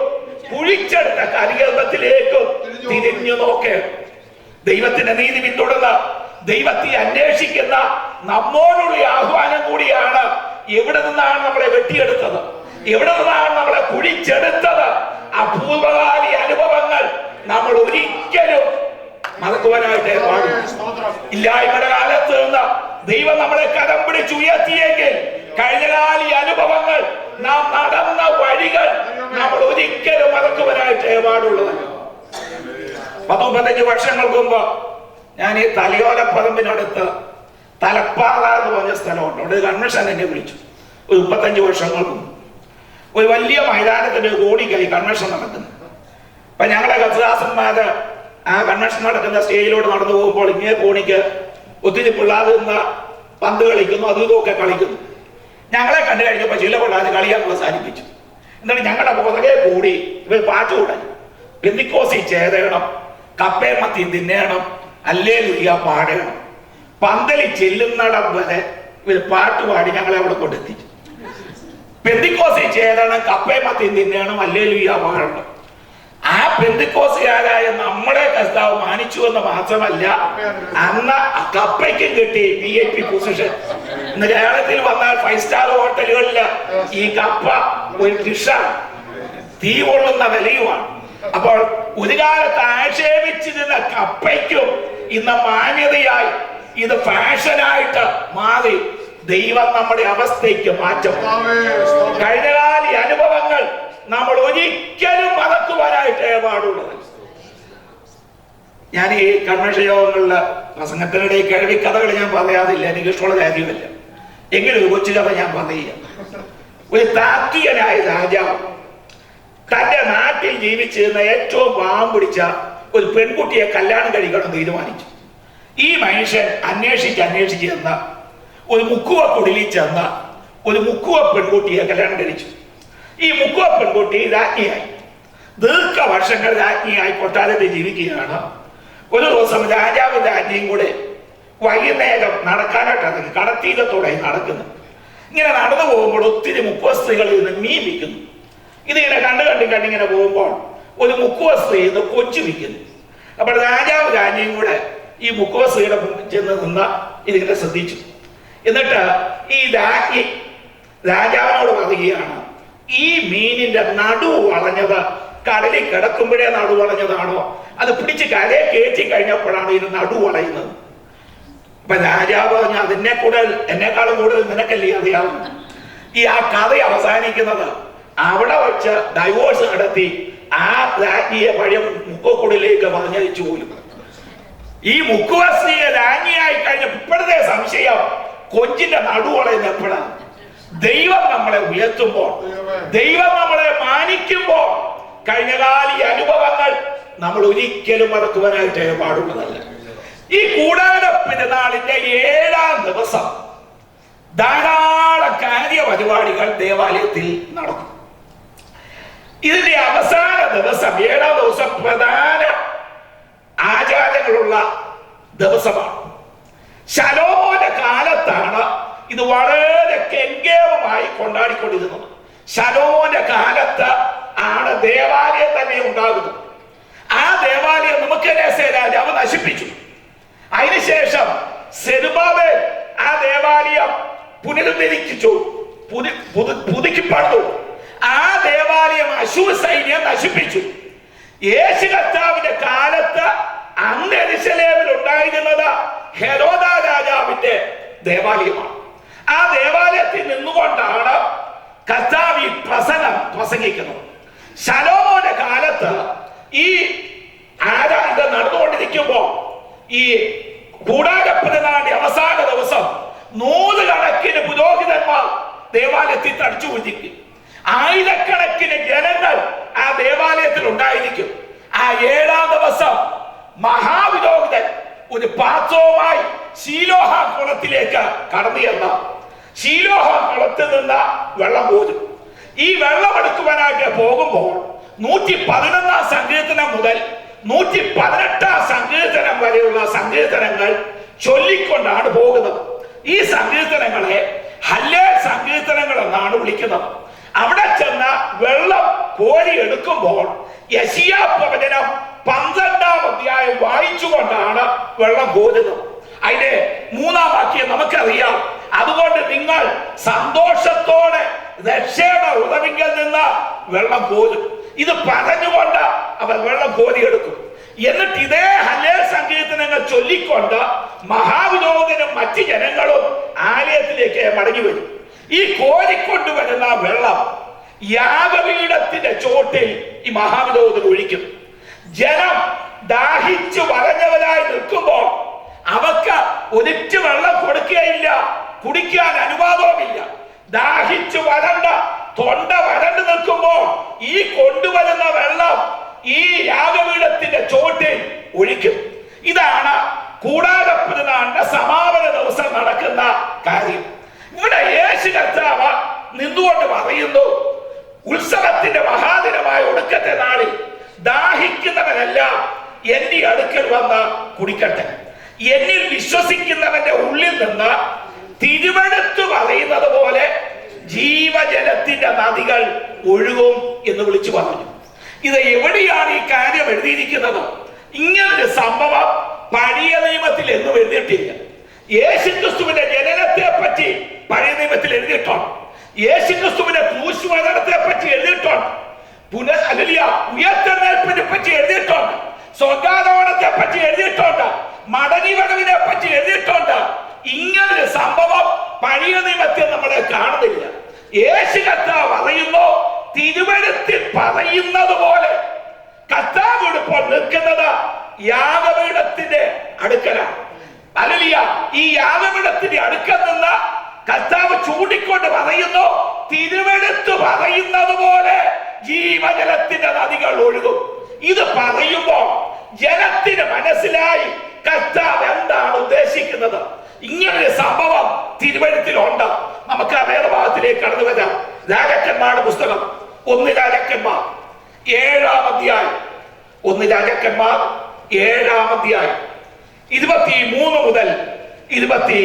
കുഴിച്ചെടുത്ത കരികർമ്മത്തിലേക്കും തിരിഞ്ഞു നോക്കണം. ദൈവത്തിന്റെ നീതി പിന്തുടർന്ന് ദൈവത്തെ അന്വേഷിക്കുന്ന നമ്മോടുള്ള ആഹ്വാനം കൂടിയാണ്. എവിടെ നിന്നാണ് നമ്മളെ വെട്ടിയെടുത്തത്? എവിടെ നിന്നാണ് നമ്മളെ കുഴിച്ചെടുത്തത്? അപൂർവകാല അനുഭവങ്ങൾ നമ്മൾ ഒരിക്കലും മറക്കുവാനായിട്ട് പാടില്ല. ഇല്ലായ്മയുടെ കാലത്ത് നിന്ന് ദൈവം നമ്മളെ കരം പിടിച്ചുയർത്തിയെങ്കിൽ കഴിഞ്ഞകാല അനുഭവങ്ങൾ, നാം നടന്ന വഴികൾ നമ്മൾ ഒരിക്കലും മറക്കുവാനായിട്ട് പാടുള്ളതല്ല. 15 വർഷങ്ങൾക്ക് മുമ്പ് ഞാൻ ഈ തലയോലപ്പറമ്പിനടുത്ത് തലപ്പാറ എന്ന് പറഞ്ഞ സ്ഥലമുണ്ട്. അവിടെ കൺവെൻഷൻ എന്നെ വിളിച്ചു. ഒരു 35 വർഷങ്ങൾക്ക് മുമ്പ് ഒരു വലിയ മൈതാനത്തിന്റെ കോടിക്കായി കൺവെൻഷൻ നടക്കുന്നു. അപ്പൊ ഞങ്ങളെ കർത്തദാസന്മാര് ആ കൺവെൻഷൻ നടക്കുന്ന സ്റ്റേജിലോട്ട് നടന്നു പോകുമ്പോൾ ഇങ്ങനെ കോണിക്ക് ഒത്തിരി പിള്ളേർ നിന്ന് പന്ത് കളിക്കുന്നു, അതും ഇതൊക്കെ കളിക്കുന്നു. ഞങ്ങളെ കണ്ടു കഴിഞ്ഞപ്പോൾ ചില പിള്ളേർ കളിയാൻ അവസാനിപ്പിച്ചു. എന്നിട്ട് ഞങ്ങളുടെ പുറകെ കൂടി ഇവർ പാട്ട് കൂടാൻ, പെന്തിക്കോസി ചേരണം, കപ്പയും മത്തിയും തിന്നേണം, ഹല്ലേലൂയ പാടണം. പന്തലി ചെല്ലുന്നിടം വരെ ഇവർ പാട്ടുപാടി ഞങ്ങളെ അവിടെ കൊണ്ടെത്തിച്ചു. പെന്തിക്കോസി ചേരണം, കപ്പയും മത്തിയും തിന്നേണം, ഹല്ലേലൂയ പാടണം. ആ പെന്തിക്കോസുകാരായ നമ്മളെ കർത്താവ് മാനിച്ചു എന്ന് മാത്രമല്ല, അന്ന് കപ്പയ്ക്കും കിട്ടി VIP പൊസിഷൻ. ഇന്ന് കേരളത്തിൽ വന്നാൽ 5 സ്റ്റാർ ഹോട്ടലുകളിൽ ഈ കപ്പ ഒരു ഡിഷാണ്, തീ കൊള്ളുന്ന വിലയുമാണ്. അപ്പോൾ ഒരു കാലത്ത് ആക്ഷേപിച്ചിരുന്ന കപ്പയ്ക്കും ഇന്ന് മാന്യതയായി ഇത് ഫാഷനായിട്ട് മാറി. ദൈവം നമ്മുടെ അവസ്ഥയ്ക്ക് മാറ്റം. കഴിഞ്ഞകാല അനുഭവങ്ങൾ നമ്മൾ ഒരിക്കലും മറക്കുവാനായിട്ട് പാടുള്ളത്. ഞാൻ ഈ കൺവെൻഷൻ യോഗങ്ങളില് പ്രസംഗത്തിനിടെ കഴിവി കഥകൾ ഞാൻ പറയാതില്ല, എനിക്ക് ഇഷ്ടമുള്ള കാര്യമല്ല. എങ്കിലും ഒരു കൊച്ചു കഥ ഞാൻ പറയുക. ഒരു താത്വികനായ രാജാവ് തന്റെ നാട്ടിൽ ജീവിച്ചിരുന്ന ഏറ്റവും പാവം പിടിച്ച ഒരു പെൺകുട്ടിയെ കല്യാണം കഴിക്കണം തീരുമാനിച്ചു. ഈ മനുഷ്യൻ അന്വേഷിച്ച് ചെന്ന ഒരു മുക്കുവ കുടിലിൽ ചെന്ന ഒരു മുക്കുവ പെൺകുട്ടിയെ കല്യാണം കഴിച്ചു. ഈ മുക്കുവ പെൺകുട്ടി രാജ്ഞിയായി, ദീർഘവർഷങ്ങൾ രാജ്ഞിയായി കൊട്ടാരത്തിൽ ജീവിക്കുകയാണ്. ഒരു ദിവസം രാജാവും രാജ്ഞിയും കൂടെ വൈകുന്നേരം നടക്കാനായിട്ട് കടത്തീരത്തോടെ നടക്കുന്നു. ഇങ്ങനെ നടന്നു പോകുമ്പോൾ ഒത്തിരി മുക്കുവ സ്ത്രീകളിൽ നിന്ന് മീൻ വിൽക്കുന്നു. ഇതിങ്ങനെ കണ്ടിങ്ങനെ പോകുമ്പോൾ ഒരു മുക്കുവസ്ത്രീ കൊച്ചു വിൽക്കുന്നു. അപ്പോൾ രാജാവ് രാജ്ഞിയും കൂടെ ഈ മുക്കുവസ്ത്രീയുടെ ചെന്ന് നിന്ന ഇതിങ്ങനെ ശ്രദ്ധിച്ചു. എന്നിട്ട് ഈ രാജ്ഞി രാജാവിനോട് പറയുകയാണ്, ഈ മീനിന്റെ നടു വളഞ്ഞത് കടലിൽ കിടക്കുമ്പോഴേ നടു വളഞ്ഞതാണോ, അത് പിടിച്ച് കരയെ കയറ്റി കഴിഞ്ഞപ്പോഴാണ് ഇത് നടു വളയുന്നത്? അപ്പൊ രാജാവ് പറഞ്ഞു, എന്നെക്കാളും കൂടുതൽ നിനക്കല്ലേ അറിയാവും. ആ കഥ അവസാനിക്കുന്നത് അവിടെ വെച്ച് ഡൈവോഴ്സ് നടത്തി ആ രാജ്ഞിയെ പഴയ മുക്കക്കുടിലേക്ക് പറഞ്ഞയച്ചു പോലും. ഈ മുക്കുവസ്ത്രീയെ രാജ്ഞിയായി കഴിഞ്ഞ ഇപ്പോഴത്തെ സംശയം കൊഞ്ചിന്റെ നടു വളയുന്ന എപ്പോഴാണ്? ദൈവം നമ്മളെ ഉയർത്തുമ്പോൾ, ദൈവം നമ്മളെ മാനിക്കുമ്പോൾ കഴിഞ്ഞകാല ഈ അനുഭവങ്ങൾ നമ്മൾ ഒരിക്കലും മറക്കുവാനായിട്ട് പാടുന്നതല്ല. ഈ കൂടാര പെരുന്നാളിന്റെ 7-ാം ദിവസം ധാരാളം കാര്യപരിപാടികൾ ദേവാലയത്തിൽ നടക്കും. ഇതിന്റെ അവസാന ദിവസം 7-ാം ദിവസം പ്രധാന ആചാരങ്ങളുള്ള ദിവസമാണ്. ശലോമോന്റെ കാലത്താണ് ഇത് വളരെ കെങ്കേമമായി കൊണ്ടാടിക്കൊണ്ടിരുന്നത്. ശലോമോന്റെ കാലത്ത് ആണ് ദേവാലയം തന്നെ ഉണ്ടാകുന്നത്. ആ ദേവാലയം നെബൂഖദ്നേസർ രാജാവ് നശിപ്പിച്ചു. അതിനുശേഷം സെരുബ്ബാബേൽ ആ ദേവാലയം പുനരുദ്ധരിച്ചു, പുതുക്കി പണിതു. ആ ദേവാലയം അശൂർ സൈന്യം നശിപ്പിച്ചു. യേശു കർത്താവിന്റെ കാലത്ത് അന്ന് യെരൂശലേമിൽ ഉണ്ടായിരുന്നത് ഹെരോദ രാജാവിന്റെ ദേവാലയമാണ്. ആ ദേവാലയത്തിൽ നിന്നുകൊണ്ടാണ് കർത്താവ് ഈ പ്രസംഗിക്കുന്നത്. ശലോമോന്റെ കാലത്ത് ഈ ആരാധന നടന്നുകൊണ്ടിരിക്കുമ്പോൾ ഈ കൂടാരപ്പെരുന്നാളിന്റെ അവസാന ദിവസം 100 കണക്കിന് പുരോഹിതന്മാർ ദേവാലയത്തിൽ തടിച്ചു കുതിക്കും. 1000കണക്കിന് ജനങ്ങൾ ആ ദേവാലയത്തിൽ ഉണ്ടായിരിക്കും. ആ 7-ാം ദിവസം മഹാപുരോഹിതൻ ഒരു പാത്രവുമായി ശീലോഹ കുളത്തിലേക്ക് കടന്നു ചെന്ന ശീലോഹ കുളത്തിൽ നിന്ന് വെള്ളം പോരും. ഈ വെള്ളം എടുക്കുവാനായിട്ട് പോകുമ്പോൾ 111-ാം സങ്കീർത്തനം മുതൽ 118-ാം സങ്കീർത്തനം വരെയുള്ള സങ്കീർത്തനങ്ങൾ ചൊല്ലിക്കൊണ്ടാണ് പോകുന്നത്. ഈ സങ്കീർത്തനങ്ങളെ ഹല്ലേൽ സങ്കീർത്തനങ്ങൾ എന്നാണ് വിളിക്കുന്നത്. അവിടെ ചെന്ന വെള്ളം കോരി എടുക്കുമ്പോൾ യെശയ്യാ പ്രവചനം 12-ാം അധ്യായം വായിച്ചുകൊണ്ടാണ് വെള്ളം കോരുന്നത്. അതിന്റെ 3-ാം വാക്യം നമുക്കറിയാം, അതുകൊണ്ട് നിങ്ങൾ സന്തോഷത്തോടെ രക്ഷയുടെ ഉറവിങ്കിൽ നിന്ന് വെള്ളം കോരും. ഇത് പറഞ്ഞുകൊണ്ട് അവൻ വെള്ളം കോരിയെടുക്കും. എന്നിട്ട് ഇതേ ഹല്ലേൽ സങ്കീർത്തനങ്ങൾ ചൊല്ലിക്കൊണ്ട് മഹാപുരോഹിതനും മറ്റു ജനങ്ങളും ആലയത്തിലേക്ക് മടങ്ങി വരും. ഈ കോരിക്കൊണ്ടുവരുന്ന വെള്ളം യാഗപീഠത്തിന്റെ ചോട്ടിൽ ഈ മഹാപുരോഹിതൻ ഒഴിക്കും. ജനം ദാഹിച്ചു വലഞ്ഞവരായി നിൽക്കുമ്പോൾ അവർക്ക് ഒരിറ്റ് വെള്ളം കൊടുക്കുകയില്ല, കുടിക്കാൻ അനുവാദവുമില്ല. ദാഹിച്ചു വരണ്ട, തൊണ്ട വരണ്ടു നിൽക്കുമ്പോൾ ഈ കൊണ്ടുവരുന്ന വെള്ളം ഈ യാഗപീഠത്തിന്റെ ചോട്ടിൽ ഒഴിക്കും. ഇതാണ് കൂടാരപ്പെരുന്നാളിന്റെ സമാപന ദിവസം നടക്കുന്ന കാര്യം. ഇവിടെ യേശു കർത്താവ് നിന്നുകൊണ്ട് പറയുന്നു, ഉത്സവത്തിന്റെ മഹാദിനമായ ഒടുക്കത്തെ നാളിൽ ദാഹിക്കുന്നവനെല്ലാം എന്റെ അടുക്കൽ വന്ന് കുടിക്കട്ടെ. എന്നിൽ വിശ്വസിക്കുന്നവന്റെ ഉള്ളിൽ നിന്ന് തിരുവെടുത്തു പറയുന്നത് പോലെ ജീവജലത്തിന്റെ നദികൾ ഒഴുകും എന്ന് വിളിച്ചു പറഞ്ഞു. ഇത് എവിടെയാണ് ഈ കാര്യം എഴുതിയിരിക്കുന്നത്? ഇങ്ങനൊരു സംഭവം പഴയ നിയമത്തിൽ എന്നും എഴുതിയിട്ടില്ല. യേശുക്രിസ്തുവിന്റെ ജനനത്തെ പറ്റി പഴയ നിയമത്തിൽ എഴുതിയിട്ടുണ്ട്. യേശുക്രിസ്തുവിന്റെ ക്രൂശുമരണത്തെ പറ്റി എഴുതിയിട്ടുണ്ട്. ഉയർത്തെഴുന്നേൽപ്പിനെ പറ്റി എഴുതിയിട്ടുണ്ട്. സ്വർഗ്ഗാരോഹണത്തെ പറ്റി എഴുതിയിട്ടുണ്ട്. മടങ്ങി വരവിനെ പറ്റി എഴുതിയിട്ടുണ്ട്. ഇങ്ങനൊരു സംഭവം പഴയ നിയമത്തിൽ നമ്മളെ കാണുന്നില്ല. യേശു കർത്താവ് പറയുന്നു, തിരുവെഴുത്തിൽ പറയുന്നത് പോലെ കർത്താവ് ഇപ്പോൾ നിൽക്കുന്നത് യാഗപീഠത്തിന്റെ അടുക്കലാണ്. ഹല്ലേലൂയ. ഈ യാഗപീഠത്തിന്റെ അടുക്കൽ നിന്ന് കർത്താവ് ചൂണ്ടിക്കൊണ്ട് പറയുന്നു, തിരുവെഴുത്ത് പറയുന്നത് പോലെ ജീവജലത്തിന്റെ നദികൾ ഒഴുകും. ഇത് പറയുമ്പോൾ ജനത്തിന് മനസ്സിലായി കർത്താവ് എന്താണ് ഉദ്ദേശിക്കുന്നത്. ഇങ്ങനൊരു സംഭവം തിരുവെഴുത്തിലുണ്ട്. നമുക്ക് ആ വേദഭാഗത്തിലേക്ക് കടന്നു വരാം. രാജാക്കന്മാരുടെ പുസ്തകം 1 രാജാക്കന്മാർ 7-ാം അധ്യായം. 1 രാജാക്കന്മാർ 7-ാം അധ്യായം 23 മുതൽ 26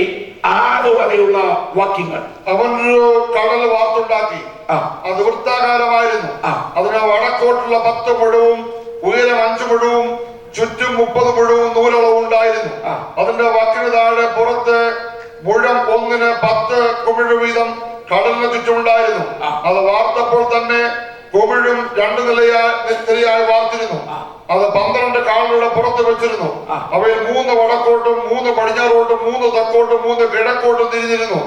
6 വരെയുള്ള വാക്യങ്ങൾ. അവനൊരു കടൽ വാർത്തുണ്ടാക്കി. അത് വൃത്താകാരമായിരുന്നു. അതിന് വടക്കോട്ടുള്ള 10 മുഴവും ഉയരം 5 മുഴവും ചുറ്റും 30 മുഴവും നൂലളവും ഉണ്ടായിരുന്നു. അതിന്റെ വക്കിന് താഴെ പുറത്ത് മുഴം ഒന്നിന് 10 കുമിഴ് വീതം കടലിന് ചുറ്റുമുണ്ടായിരുന്നു. അത് വാർത്തപ്പോൾ തന്നെ കുമിഴും 2 നിലയായി വാർത്തിരുന്നു. അത് 12 കാലുകളുടെ പുറത്ത് വെച്ചിരുന്നു. അവയിൽ 3 വടക്കോട്ടും 3 പടിഞ്ഞാറോട്ടും 3 തെക്കോട്ടും 3 കിഴക്കോട്ടും തിരിഞ്ഞിരുന്നു.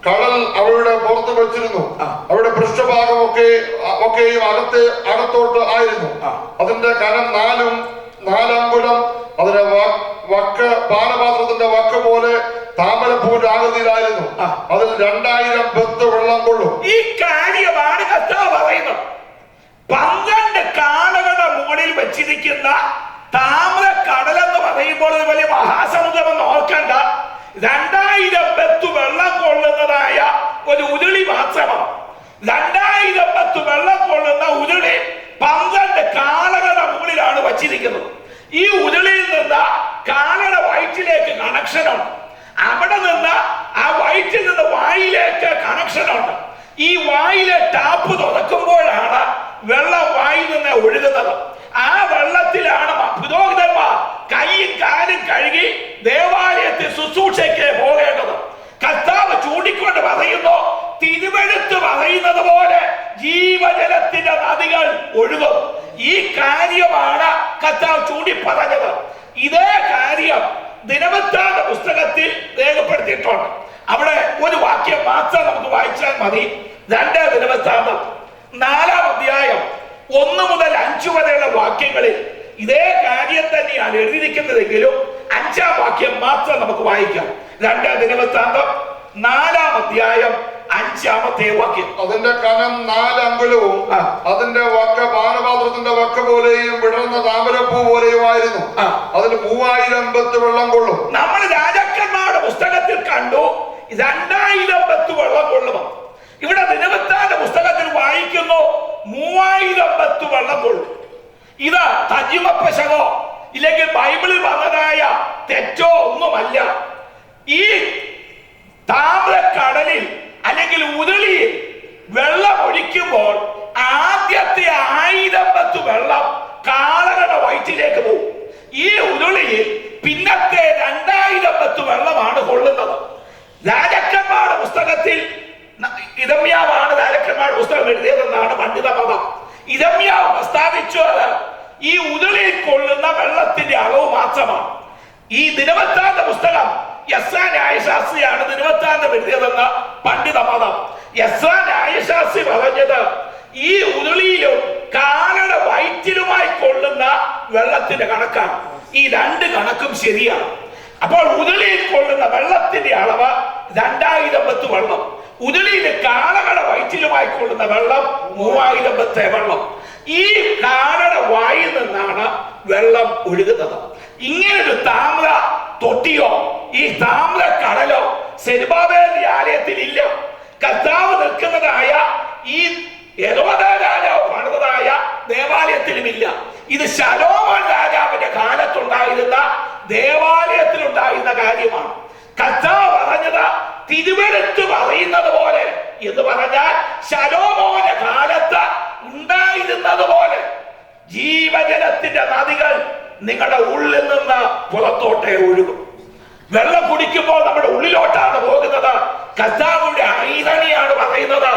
കടൽ അവയുടെ പുറത്ത് വെച്ചിരുന്നു. അവയുടെ പൃഷ്ഠഭാഗം ഒക്കെയും അകത്തോട്ട് ആയിരുന്നു. അതിന്റെ കനം 4 അങ്കുലം. അതിന്റെ വക്ക് പാനപാത്രത്തിന്റെ വക്ക് പോലെ താമരപ്പൂവിന്റെ ആകൃതിയിലായിരുന്നു. അതിൽ 2000 ബത്ത് വെള്ളം കൊള്ളും. ഈ കാര്യമാണ് കർത്താവ് പറയുന്നത്. 12 കാളുകളുടെ മുകളിൽ വെച്ചിരിക്കുന്ന താമ്ര കടലെന്ന് പറയുമ്പോൾ ഒരു വലിയ മഹാസമുദ്രമെന്ന് ഓർക്കണ്ട. 2000 ബത്ത് വെള്ളം കൊള്ളുന്നതായ ഒരു ഉരുളി മാത്രമാണ്. 2000 ബത്ത് വെള്ളം കൊള്ളുന്ന ഉരുളി 12 കാളകളുടെ മുകളിലാണ് വച്ചിരിക്കുന്നത്. ഈ ഉരുളിയിൽ നിന്ന് കാളയുടെ വയറ്റിലേക്ക് കണക്ഷനുണ്ട്. അവിടെ നിന്ന് ആ വയറ്റിൽ നിന്ന് വായിലേക്ക് കണക്ഷനുണ്ട്. ഈ വായിലെ ടാപ്പ് തുറക്കുമ്പോഴാണ് വെള്ളം വായിൽ നിന്ന് ഒഴുകുന്നത്. ആ വെള്ളത്തിലാണ് പുരോഹിതന്മാർ കൈയും കാലും കഴുകി ദേവാലയത്തിൽ ശുശ്രൂഷയ്ക്ക് പോകേണ്ടത്. കർത്താവ് ചൂണ്ടിക്കൊണ്ട് പറയുന്നു, തിരുവെഴുത്ത് പറയുന്നത് പോലെ ജീവജലത്തിന്റെ നദികൾ ഒഴുകും. ഈ കാര്യമാണ് കർത്താവ് ചൂണ്ടി പറഞ്ഞത്. ഇതേ കാര്യം ദിനവൃത്താന്ത പുസ്തകത്തിൽ രേഖപ്പെടുത്തിയിട്ടുണ്ട്. അവിടെ ഒരു വാക്യം മാത്രം നമുക്ക് വായിച്ചാൽ മതി. 2 ദിനവൃത്താന്തം 4-ാം അധ്യായം 1 മുതൽ 5 വരെയുള്ള വാക്യങ്ങളിൽ ഇതേ കാര്യം തന്നെയാണ് എഴുതിയിരിക്കുന്നതെങ്കിലും 5-ാം വാക്യം മാത്രം നമുക്ക് വായിക്കാം. 2 ദിനവൃത്താന്തം 4-ാം അധ്യായം 5-ാമത്തെ വാക്യം. അതിന്റെ കനം 4 അങ്കുലവും അതിന്റെ വക്ക് പാനപാത്രത്തിന്റെ വക്ക് പോലെയും വിടർന്ന താമരപ്പൂ പോലെയുമായിരുന്നു. അതിന് 3000 ബത്ത് വെള്ളം കൊള്ളും. നമ്മൾ രാജാക്കന്മാരുടെ പുസ്തകത്തിൽ കണ്ടു 2000 ബത്ത് വെള്ളം കൊള്ളും. ഇവിടെ ദിനവൃത്താന്ത പുസ്തകത്തിൽ വായിക്കുന്നു 3000 ബത്ത് വെള്ളം കൊള്ളും. ഇത് തർജ്ജിമപ്പശകോ ഇല്ലെങ്കിൽ ബൈബിളിൽ വന്നതായ തെറ്റോ ഒന്നുമല്ല. ഈ താമ്രക്കടലിൽ അല്ലെങ്കിൽ ഉരുളിയിൽ വെള്ളം ഒഴിക്കുമ്പോൾ ആദ്യത്തെ 1000 ബത്ത് വെള്ളം കാളകളുടെ വയറ്റിലേക്ക് പോകും. ഈ ഉരുളിയിൽ പിന്നത്തെ 2000 ബത്ത് വെള്ളമാണ് കൊള്ളുന്നത്. രാജാക്കന്മാരുടെ പുസ്തകത്തിൽ ഇരമ്യാവാണ് രാജാക്കന്മാരുടെ പുസ്തകം എഴുതിയതെന്നാണ് പണ്ഡിത മതം. ഇരമ്യാവ് പ്രസ്താവിച്ചത് ഈ ഉരുളിയിൽ കൊള്ളുന്ന വെള്ളത്തിന്റെ അളവ് മാത്രമാണ്. ഈ ദിനവൃത്താന്ത പുസ്തകം എസ്രാ ന്യായശാസ്ത്രിയാണ് ദിനവൃത്താന്തം എഴുതിയതെന്ന് പണ്ഡിത മതം. എസ്രാ ന്യായശാസ്ത്രി പറഞ്ഞത് ഈ ഉരുളിയിലും കാളയുടെ വയറ്റിലുമായി കൊള്ളുന്ന വെള്ളത്തിന്റെ കണക്കാണ്. ഈ 2 കണക്കും ശരിയാണ്. അപ്പോൾ ഉരുളിയിൽ കൊള്ളുന്ന വെള്ളത്തിന്റെ അളവ് 2000 ബത്ത് വെള്ളം. ഉരുളിയിൽ കാളകളുടെ വയറ്റിലുമായി കൊള്ളുന്ന വെള്ളം 3000 ബത്ത് വെള്ളം. ഈ കാളയുടെ വായിൽ നിന്നാണ് വെള്ളം ഒഴുകുന്നത്. ഇങ്ങനൊരു താമ്ര തൊട്ടിയോ ഈ താമ്ര കടലോ സെരുബാബേലിന്റെ ആലയത്തിൽ ഇല്ല. കർത്താവ് നിൽക്കുന്നതായ ഈ യെഹൂദ രാജാവ് പണിതതായ ദേവാലയത്തിലുമില്ല. ഇത് ശലോമോൻ രാജാവിന്റെ കാലത്തുണ്ടായിരുന്ന ദേവാലയത്തിലുണ്ടായിരുന്ന കാര്യമാണ്. കർത്താവ് പറഞ്ഞത് തിരുവെഴുത്ത് പറയുന്നത് പോലെ എന്ന് പറഞ്ഞാൽ ശലോമോന്റെ കാലത്ത് ഉണ്ടായിരുന്നത് പോലെ ജീവജലത്തിന്റെ നദികൾ നിങ്ങളുടെ ഉള്ളിൽ നിന്ന് പുറത്തോട്ടേ ഒഴുകും. വെള്ളം കുടിക്കുമ്പോൾ നമ്മുടെ ഉള്ളിലോട്ടാണ് പോകുന്നത്. കർത്താവിന്റെ ഐതണിയാണ് പറയുന്നത്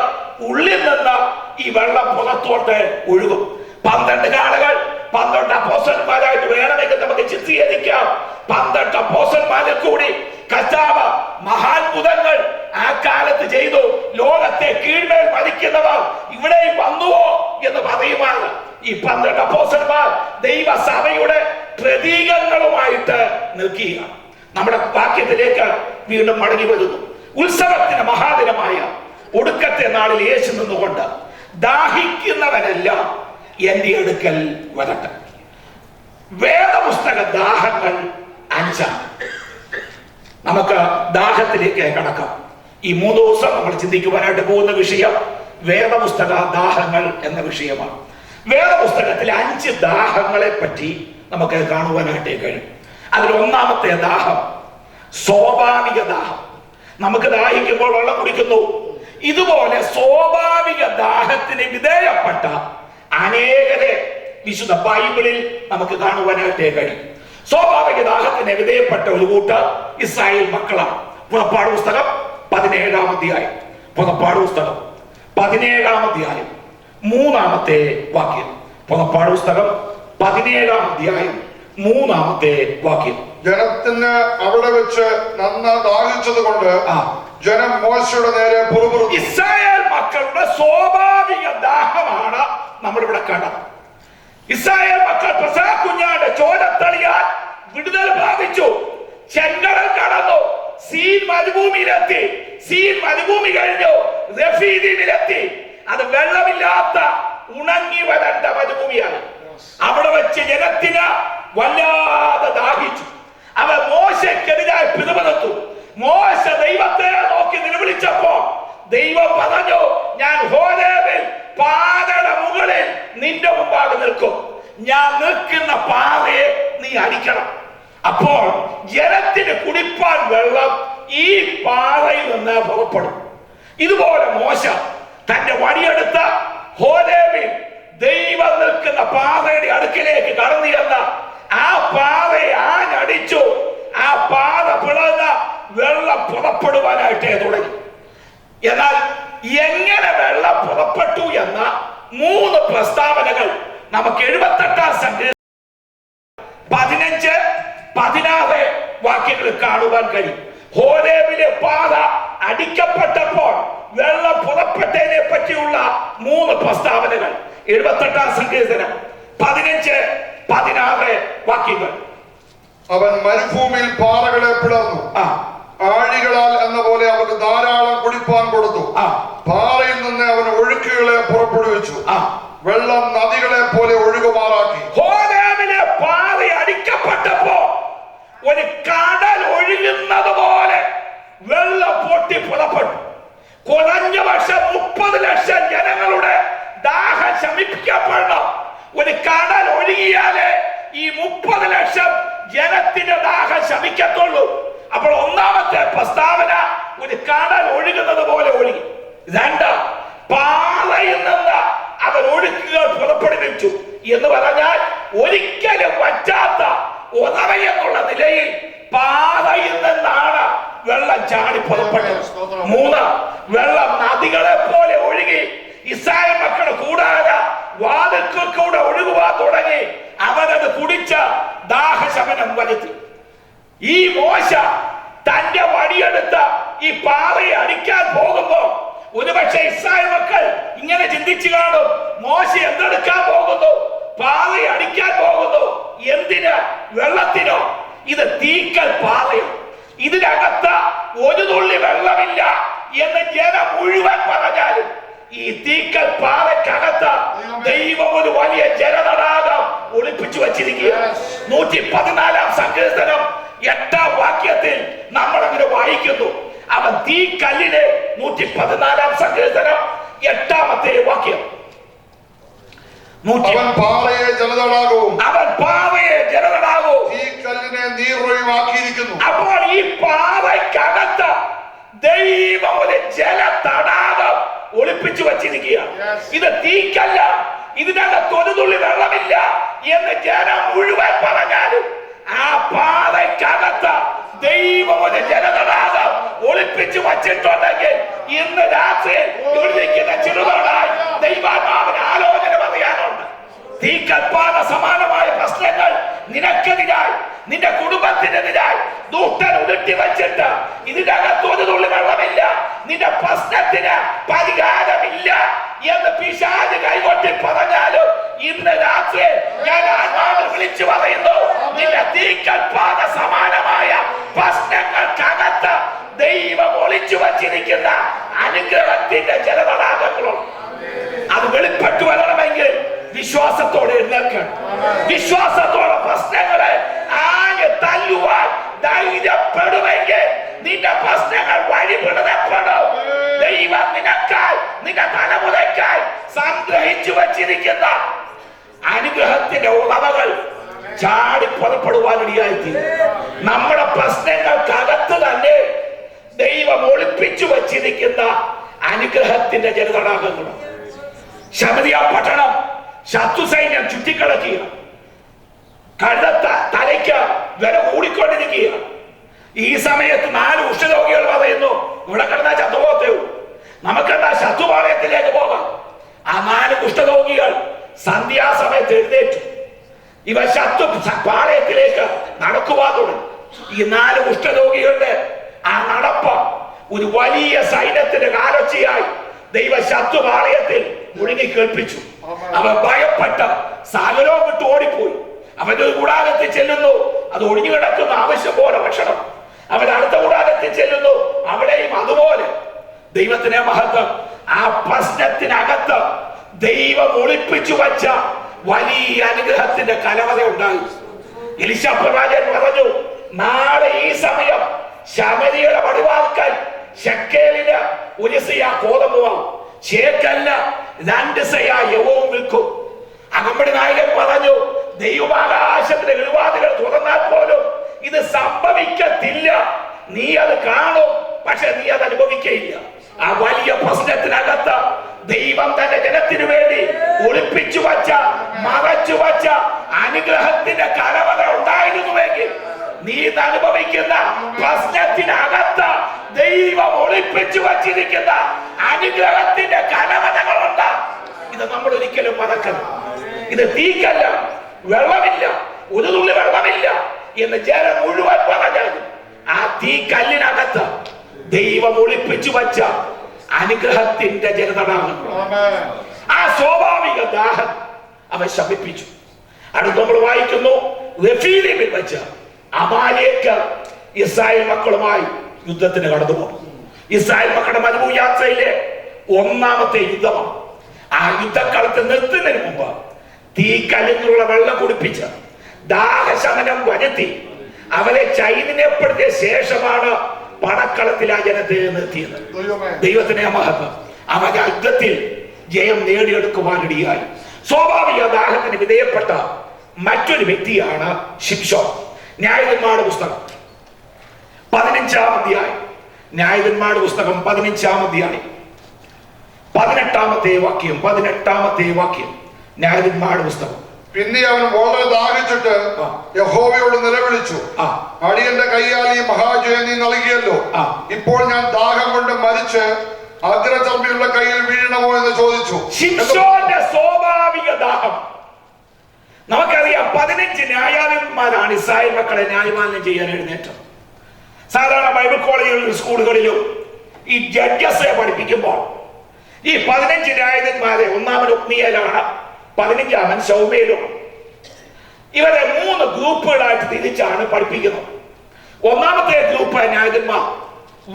ഉള്ളിൽ നിന്ന് ഈ വെള്ളം പുറത്തോട്ട് ഒഴുകും. 12 കാളകൾ 12 അപ്പോസ്തലന്മാരായിട്ട് വേണമെങ്കിൽ നമുക്ക് ചിത്രീകരിക്കാം. 12 അപ്പോസ്തലന്മാരിൽ കൂടി കർത്താവ് മഹാത്ഭുതങ്ങൾ ആ കാലത്ത് ചെയ്തു. ലോകത്തെ കീഴ്മേൽ മരിക്കുന്നവർ ഇവിടെയും വന്നുവോ എന്ന് പറയുവാണ് ഈ 12 അപ്പോസ്തലന്മാർ ദൈവസഭയുടെ പ്രതീകങ്ങളുമായിട്ട് നിൽക്കുക. നമ്മുടെ വാക്യത്തിലേക്ക് വീണ്ടും മടങ്ങി വരുന്നു. ഉത്സവത്തിന് മഹാദിനമായ ഒടുക്കത്തെ നാളിൽ യേശു നിന്നുകൊണ്ട് ദാഹിക്കുന്നവനെല്ലാം എന്റെ അടുക്കൽ വരട്ടെ. വേദപുസ്തക ദാഹങ്ങൾ 5. നമുക്ക് ദാഹത്തിലേക്ക് കടക്കാം. ഈ 3 ദിവസം നമ്മൾ ചിന്തിക്കുവാനായിട്ട് പോകുന്ന വിഷയം വേദപുസ്തക ദാഹങ്ങൾ എന്ന വിഷയമാണ്. വേദപുസ്തകത്തിലെ 5 ദാഹങ്ങളെ പറ്റി നമുക്ക് കാണുവാനായിട്ട് കഴിയും. അതിൽ ഒന്നാമത്തെ ദാഹം സ്വാഭാവിക ദാഹം. നമുക്ക് ദാഹിക്കുമ്പോൾ വെള്ളം കുടിക്കുന്നു. ഇതുപോലെ സ്വാഭാവിക ദാഹത്തിന് വിധേയപ്പെട്ട അനേകരെ വിശുദ്ധ ബൈബിളിൽ നമുക്ക് കാണുവാനായിട്ട് കഴിയും. സ്വാഭാവിക ദാഹത്തിന് വിധേയപ്പെട്ട ഒരു കൂട്ടർ ഇസ്രായേൽ മക്കളാണ്. പുറപ്പാട് പുസ്തകം 17-ാം അധ്യായം, പുറപ്പാട് പുസ്തകം 17-ാം അധ്യായം 3-ാമത്തെ വാക്യം. പുറപ്പാട് പുസ്തകം 17-ാം അധ്യായം 3-ാമത്തെ വാക്യം. ജനത്തിന് അവിടെ വെച്ച് നന്ന ദാഹിച്ചത് കൊണ്ട് ജനം മോശയുടെ നേരെ പുറപ്പെടുത്തു. ഇസ്രായേൽ മക്കളുടെ സ്വാഭാവിക ദാഹമാണ് നമ്മളിവിടെ കണ്ടത്. ഇസ്രായേൽ മക്കൾ പെസഹ കുഞ്ഞാന്റെ ചോരത്തളിയാൽ വിടുതൽ പ്രാപിച്ചു. ചെങ്കടൽ കടന്നു, സീൻ മരുഭൂമിയിലെത്തി. സീൻ മരുഭൂമി കഴിഞ്ഞു, റഫീദിലെത്തി. അത് വെള്ളമില്ലാത്ത ഉണങ്ങി വരണ്ട മരുഭൂമിയാണ്. അവിടെ വെച്ച് ജനത്തിന് വല്ലാതെ ദാഹിച്ചു. അവർ മോശക്കെതിരായി പിറുപിറുത്തു. മോശ ദൈവത്തെ നോക്കി നിലവിളിച്ചപ്പോ ദൈവം പറഞ്ഞു, ഞാൻ ഹോരേബിൽ പാറയുടെ മുകളിൽ നിന്റെ മുമ്പാകെ നിൽക്കും. ഞാൻ നിൽക്കുന്ന പാറയെ നീ അടിക്കണം. അപ്പോൾ ജനത്തിന് കുടിപ്പാൻ വെള്ളം ഈ പാറയിൽ നിന്ന് പുറപ്പെടും. ഇതുപോലെ മോശ തന്റെ വടിയെടുത്ത ഹോരേബിൽ ദൈവം നിൽക്കുന്ന പാറയുടെ അടുക്കിലേക്ക് കടന്നു ചെന്ന ആ പാറയെ ആഞ്ഞടിച്ചു. ആ പാറ പിളർന്ന വെള്ളം പുറപ്പെടുവാനായിട്ട് തുടങ്ങി. എന്നാൽ എങ്ങനെ വെള്ളം പുറപ്പെട്ടു എന്ന 3 പ്രസ്താവനകൾ നമുക്ക് 78-ാം സങ്കീർത്തനം 15, 16 വാക്യങ്ങളിൽ കാണുവാൻ കഴിയും. ഹോരേബിലെ പാറ അടിക്കപ്പെട്ടപ്പോൾ വെള്ളം പുറപ്പെട്ടതിനെ പറ്റിയുള്ള 3 പ്രസ്താവനകൾ 78-ാം സങ്കീർത്തനം 15, 16 വാക്യങ്ങൾ. അവൻ മരുഭൂമിയിൽ പാറകളെ പിളർന്നു, ആഴികളാൽ എന്ന പോലെ അവർക്ക് ധാരാളം കുടിപ്പാൻ കൊടുത്തു. പാറയിൽ നിന്ന് അവൻ ഒഴുക്കുകളെ പുറപ്പെടുവിച്ചു, വെള്ളം നദികളെ പോലെ ഒഴുകുമാറാക്കി. ഹോരേബിലെ പാറ അടിക്കപ്പെട്ടപ്പോ ഒരു കടൽ ഒഴുകുന്നത് പോലെ വെള്ളം പൊട്ടി പുറപ്പെട്ടു. കുറഞ്ഞ വർഷം 30 ലക്ഷം ജനങ്ങളുടെ ദാഹം ശമിപ്പിക്കപ്പെടണം. ഒരു കടൽ ഒഴുകിയാലേ ഈ 30 ലക്ഷം ജനത്തിന്റെ ദാഹം ശമിക്കത്തുള്ളൂ. അപ്പോൾ ഒന്നാമത്തെ പ്രസ്താവന ഒരു കടൽ ഒഴുകുന്നത് പോലെ ഒഴുകി. 2, പാറയിൽ നിന്ന് അവർ ഒഴുക്കുകൾ പുറപ്പെടുവിച്ചു എന്ന് പറഞ്ഞാൽ ഒരിക്കലും വറ്റാത്ത ഉറവയെന്നുള്ള നിലയിൽ പാറയിൽ നിന്നാണ് വെള്ളം ചാടി പുറപ്പെട്ടത്. 3, വെള്ളം നദികളെ പോലെ ഒഴുകി ഇസ്രായേൽ മക്കളുടെ കൂടാര വാതിൽക്കൽ കൂടെ ഒഴുകുവാൻ തുടങ്ങി. അവരത് കുടിച്ച ദാഹശമനം വരുത്തി. ഈ മോശ തന്റെ വടിയെടുത്ത ഈ പാറയെ അടിക്കാൻ പോകുമ്പോ ഒരുപക്ഷെ ഇസ്രായേൽ മക്കൾ ഇങ്ങനെ ചിന്തിച്ചു കാണും, മോശ എന്തെടുക്കാൻ പോകുന്നു? പാറയെ അടിക്കാൻ പോകുന്നു. എന്തിന്? വെള്ളത്തിനോ? ഇത് തീക്കൽ പാറയോ, ഇതിനകത്ത് ഒരു തുള്ളി വെള്ളമില്ല എന്ന് ജനം മുഴുവൻ പറഞ്ഞാലും ഈ തീക്കൽ പാറയ്ക്കകത്ത് ദൈവം ഒരു വലിയ ജലതടാകം ഒളിപ്പിച്ചു വച്ചിരിക്കുക. 114-ാം സങ്കീർത്തനം 8-ാം വാക്യത്തിൽ നമ്മൾ അങ്ങനെ വായിക്കുന്നു. അവൻ തീക്കല്ലിനെ 114-ാം സങ്കീർത്തനം 8-ാമത്തെ വാക്യം. അവൻ പാറയെ ജലതടാകവും തീക്കല്ലിനെ നീർവഴിയുമാക്കിയിരിക്കുന്നു. അപ്പോൾ ഈ പാറയ്ക്കകത്ത് ദൈവം ഒരു ജലതടാകം ഒളിപ്പിച്ചു വച്ചിരിക്കുകയാണ്. ഇത് തീക്കല്ല, ഇതിനകത്ത് ഒരു തുള്ളി വെള്ളമില്ല എന്ന് ജനം മുഴുവൻ പറഞ്ഞാലും ആ പാറയ്ക്കകത്ത് ദൈവം ഒരു ജലതടാകം ഒളിപ്പിച്ചു വച്ചിട്ടുണ്ടെങ്കിൽ ഇന്ന് രാത്രി ഇവിടിരിക്കുന്ന ചെറുതോടായി ദൈവാത്മാവിന് ആലോചന പറയാനുണ്ട്. തീക്കൽപ്പാത സമാനമായ പ്രശ്നങ്ങൾ നിനക്കെതിരായി, നിന്റെ കുടുംബത്തിനെതിരായി ദൂഷ്ടൻ ഉരുട്ടി വച്ചിട്ട് ഇതിനകത്ത് ഒരു തുള്ളി വെള്ളമില്ല, നിന്റെ പ്രശ്നത്തിന് പരിഹാരമില്ല എന്ന് പിശാച് കൈകൊട്ടി പറഞ്ഞാലും ഇന്ന് രാത്രി ഞാൻ ആത്മാവിൽ വിളിച്ചു പറയുന്നു, നിന്റെ തീക്കൽപ്പാത സമാനമായ പ്രശ്നങ്ങൾക്കകത്ത് ദൈവം ഒളിച്ചു വച്ചിരിക്കുന്ന അനുഗ്രഹത്തിന്റെ ജലതടാകങ്ങളും അത് വെളിപ്പെട്ടു വരണമെങ്കിൽ വിശ്വാസത്തോടെ എഴുന്നേൽക്കണം. വിശ്വാസത്തോടെ പ്രശ്നങ്ങളെ ആഞ്ഞ് തല്ലുവാൻ ധൈര്യപ്പെടുമെങ്കിൽ നിന്റെ പ്രശ്നങ്ങൾ വഴിപിടപ്പെടും. ദൈവം നിനക്കായി, നിന്റെ തലമുറയ്ക്കായി സംഗ്രഹിച്ചു വച്ചിരിക്കുന്ന അനുഗ്രഹത്തിന്റെ ഉറവകൾ ചാടി പുറപ്പെടുവാനിടയായിത്തീരും. നമ്മുടെ പ്രശ്നങ്ങൾക്കകത്ത് തന്നെ ദൈവം ഒളിപ്പിച്ചു വച്ചിരിക്കുന്ന അനുഗ്രഹത്തിന്റെ ജലതടാകങ്ങൾ. ശമരിയ പട്ടണം ശത്രു സൈന്യം ചുറ്റിക്കിടക്കുക, കഴുത തലയ്ക്ക് വില കൂടിക്കൊണ്ടിരിക്കുക. ഈ സമയത്ത് 4 കുഷ്ഠരോഗികൾ പറയുന്നു, ഇവിടെ കിടന്ന ചത്തുപോകത്തേ ഉള്ളൂ, നമുക്കെന്താ ശത്രുപാളയത്തിലേക്ക് പോകാം. ആ 4 കുഷ്ഠരോഗികൾ സന്ധ്യാസമയത്ത് എഴുന്നേറ്റു. ഇവ ശത്രു പാളയത്തിലേക്ക് നടക്കുവാൻ തുടങ്ങി. ഈ 4 കുഷ്ഠരോഗികളുടെ ആ നടപ്പ് ഒരു വലിയ സൈന്യത്തിന്റെ കാലൊച്ചയായി ദൈവ ശത്രു പാളയത്തിൽ മുഴുകി കേൾപ്പിച്ചു. അവൻ ഭയപ്പെട്ട സകലവും വിട്ട് ഓടിപ്പോയി. അവന്റെ ഒരു കൂടാരത്തിൽ ചെല്ലുന്നു, അത് ഒഴിഞ്ഞു കിടക്കുന്ന ആവശ്യം പോലെ ഭക്ഷണം. അവൻ അടുത്ത കൂടാരത്തിൽ ചെല്ലുന്നു, അവിടെയും അതുപോലെ. ദൈവത്തിന്റെ മഹത്വം. ആ പ്രശ്നത്തിനകത്ത് ദൈവം ഒളിപ്പിച്ചു വച്ച വലിയ അനുഗ്രഹത്തിന്റെ കലവറ ഉണ്ടായി. എലീശാ പ്രവാചകൻ പറഞ്ഞു, നാളെ ഈ സമയം ശമരിയുടെ പടിവാൾക്കൽ ശെക്കേലിന് 1 സെയ ഗോതമ്പും ശേക്കല്ല 2 സെയ യവവും വിൽക്കും. അകമ്പടി നായകൻ പറഞ്ഞു, ദൈവാകാശത്തിന്റെ കിളിവാതിലുകൾ തുറന്നാൽ പോലും ഇത് സംഭവിക്കത്തില്ല. നീ അത് കാണും, പക്ഷെ നീ അത് അനുഭവിക്കയില്ല. ആ വലിയ പ്രശ്നത്തിനകത്ത് ദൈവം തന്റെ ജനത്തിനു വേണ്ടി ഒളിപ്പിച്ചു വച്ച, മറച്ചു വച്ച അനുഗ്രഹത്തിന്റെ കലവറ ഉണ്ടായിരുന്നുവെങ്കിൽ നീ അനുഭവിക്കുന്ന പ്രശ്നത്തിനകത്ത് ദൈവം ഒളിപ്പിച്ചു വച്ചിരിക്കുന്ന അനുഗ്രഹത്തിന്റെ കലവറകളുണ്ട്. ഇത് നമ്മൾ ഒരിക്കലും മറക്കണം. ഇത് തീക്കല്ല, വെള്ളമില്ല, ഒരു തുള്ളി വെള്ളമില്ല എന്ന് ജനം മുഴുവൻ പറഞ്ഞാലും ആ തീക്കല്ലിനകത്ത് ദൈവം ഒളിപ്പിച്ചു വച്ച അനുഗ്രഹത്തിന്റെ ജലതടാകങ്ങൾ, ആ സ്വാഭാവിക ദാഹം അവൻ ശമിപ്പിച്ചു. അടുത്ത് നമ്മൾ വായിക്കുന്നു, റഫീദിമിൽ വെച്ച് അമാലേക്ക് ഇസ്രായേൽ മക്കളുമായി യുദ്ധത്തിന് കടന്നുപോകും. ഇസ്രായേൽ മക്കളുടെ മരുഭൂമി യാത്രയിലെ 1ാമത്തെ യുദ്ധമാണ്. ആ യുദ്ധക്കളത്ത് നിർത്തുന്നതിന് മുമ്പ് തീക്കല്ലിനുള്ള വെള്ളം കുടിപ്പിച്ച് ദാഹശമനം വരുത്തി അവരെ ചൈതന്യപ്പെടുത്തിയ ശേഷമാണ് പടക്കളത്തിൽ ആ ജനത്തെ നിർത്തിയത്. ദൈവത്തിന്റെ മഹത്വം. അവൻ യുദ്ധത്തിൽ ജയം നേടിയെടുക്കുവാനിടയായി. സ്വാഭാവിക ദാഹത്തിന് വിധേയപ്പെട്ട മറ്റൊരു വ്യക്തിയാണ് ശിംശോൻ. ന്യായാധിപന്മാരുടെ പുസ്തകം 15-ാം അധ്യായം. ന്യായാധിപന്മാരുടെ പുസ്തകം 15-ാം അധ്യായം 18-ാമത്തെ വാക്യം. 18-ാമത്തെ വാക്യം ന്യായാധിപന്മാരുടെ പുസ്തകം. പിന്നെ അവൻ വളരെ ദാഹിച്ചിട്ട് യഹോവയോട് നിലവിളിച്ചു, അടിയന്റെ കയ്യാൽ ഈ മഹാജയം നീ നൽകിയല്ലോ, ഇപ്പോൾ ഞാൻ ദാഹം കൊണ്ട് മരിച്ച് അഗ്രചർമ്മിയുള്ള കയ്യിൽ വീഴണമോ എന്ന് ചോദിച്ചു. ശിംശോന്റെ സ്വാഭാവിക ദാഹം. നമുക്കറിയാം, 15 ന്യായാധിപന്മാരാണ് ഇസ്രായേൽ മക്കളെ ന്യായപാലനം ചെയ്യാൻ എഴുന്നേറ്റത്. സാധാരണ ബൈബിൾ കോളേജുകളിലും സ്കൂളുകളിലും ഈ ജഡ്ജസെ പഠിപ്പിക്കുമ്പോൾ ഈ 15 ന്യായാധിപന്മാരെ 1-ാമൻ ഒത്നിയേലാണ്, 15-ാമൻ ശൗമേലും. ഇവരെ 3 ഗ്രൂപ്പുകളായിട്ട് തിരിച്ചാണ് പഠിപ്പിക്കുന്നത്. 1-ാമത്തെ ഗ്രൂപ്പ് ന്യായാധിപന്മാർ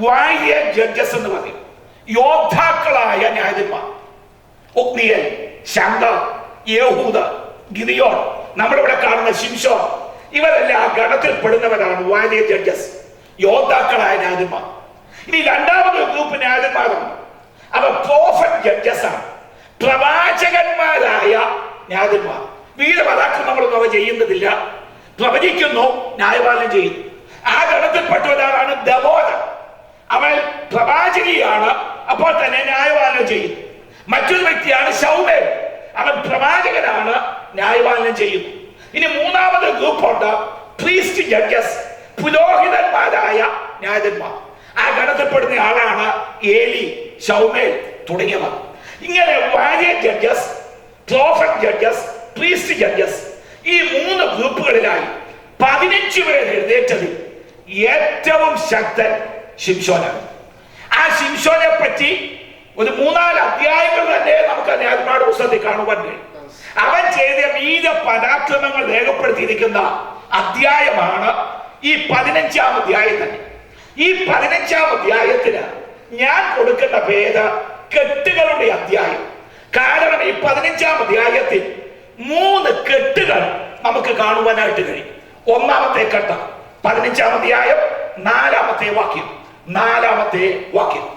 വാരിയ ജഡ്ജസ് എന്ന് പറയും, യോദ്ധാക്കളായ ന്യായാധിപന്മാർ. ഒത്നിയേൽ, ശംഗർ, യേഹൂദ, ഗിദിയോൻ, നമ്മളിവിടെ കാണുന്ന ശിംശോൻ, ഇവരെല്ലാം ആ ഗണത്തിൽ പെടുന്നവരാണ് വാരിയ ജഡ്ജസ്, യോദ്ധാക്കളായ ന്യായാധിപന്മാർ. ഇനി 2-ാമത് ഗ്രൂപ്പ് ന്യായാധിപന്മാരാണ്. അവ പ്രോഫറ്റ് ജഡ്ജസ് ആണ്, പ്രവാചകന്മാരായ ന്യായാധിപന്മാർ. വീരപരാക്രമങ്ങളൊന്നും അവ ചെയ്യുന്നതില്ല, പ്രവചിക്കുന്നു, ന്യായപാലനം ചെയ്യുന്നു. ആ ഗണത്തിൽപ്പെട്ട ഒരാളാണ് ദബോര. അവൻ പ്രവാചകിയാണ്, അപ്പോൾ തന്നെ ന്യായപാലനം ചെയ്യുന്നു. മറ്റൊരു വ്യക്തിയാണ് ശൗമേൽ. അവൻ പ്രവാചകനാണ്, ന്യായപാലനം ചെയ്യുന്നു. ഇനി 3-ാമത് ഗ്രൂപ്പുണ്ട്, പ്രീസ്റ്റ് ജഡ്ജസ്, പുരോഹിതന്മാരായ ന്യായാധിപന്മാർ. ആ ഗണത്തിൽപ്പെടുന്ന ആളാണ് ഏലി, ശൗമേൽ തുടങ്ങിയവർ. ഇങ്ങനെ വാരിയ judges, prophet judges, priest judges, ഈ 3 ഗ്രൂപ്പുകളിലായി 15 പേർ എഴുന്നേറ്റതിൽ ഏറ്റവും ശക്തൻ ശിംശോനാണ്. ആ ശിംശോനെ പറ്റി ഒരു 3-4 അധ്യായങ്ങൾ തന്നെ നമുക്ക് ന്യായാധിപന്മാരുടെ പുസ്തകത്തിൽ കാണുവാൻ കഴിയും. അവൻ ചെയ്ത വീര പരാക്രമങ്ങൾ രേഖപ്പെടുത്തിയിരിക്കുന്ന അധ്യായമാണ് ഈ 15-ാം അധ്യായം തന്നെ. ഈ 15-ാം അധ്യായത്തിന് ഞാൻ കൊടുക്കുന്ന പേര് കെട്ടുകളുടെ അധ്യായം. കാരണം ഈ 15-ാം അധ്യായത്തിൽ 3 കെട്ടുകൾ നമുക്ക് കാണുവാനായിട്ട് കഴിയും. 1-ാമത്തെ കെട്ട് 15-ാം അധ്യായം 4-ാമത്തെ വാക്യം. 4-ാമത്തെ വാക്യം.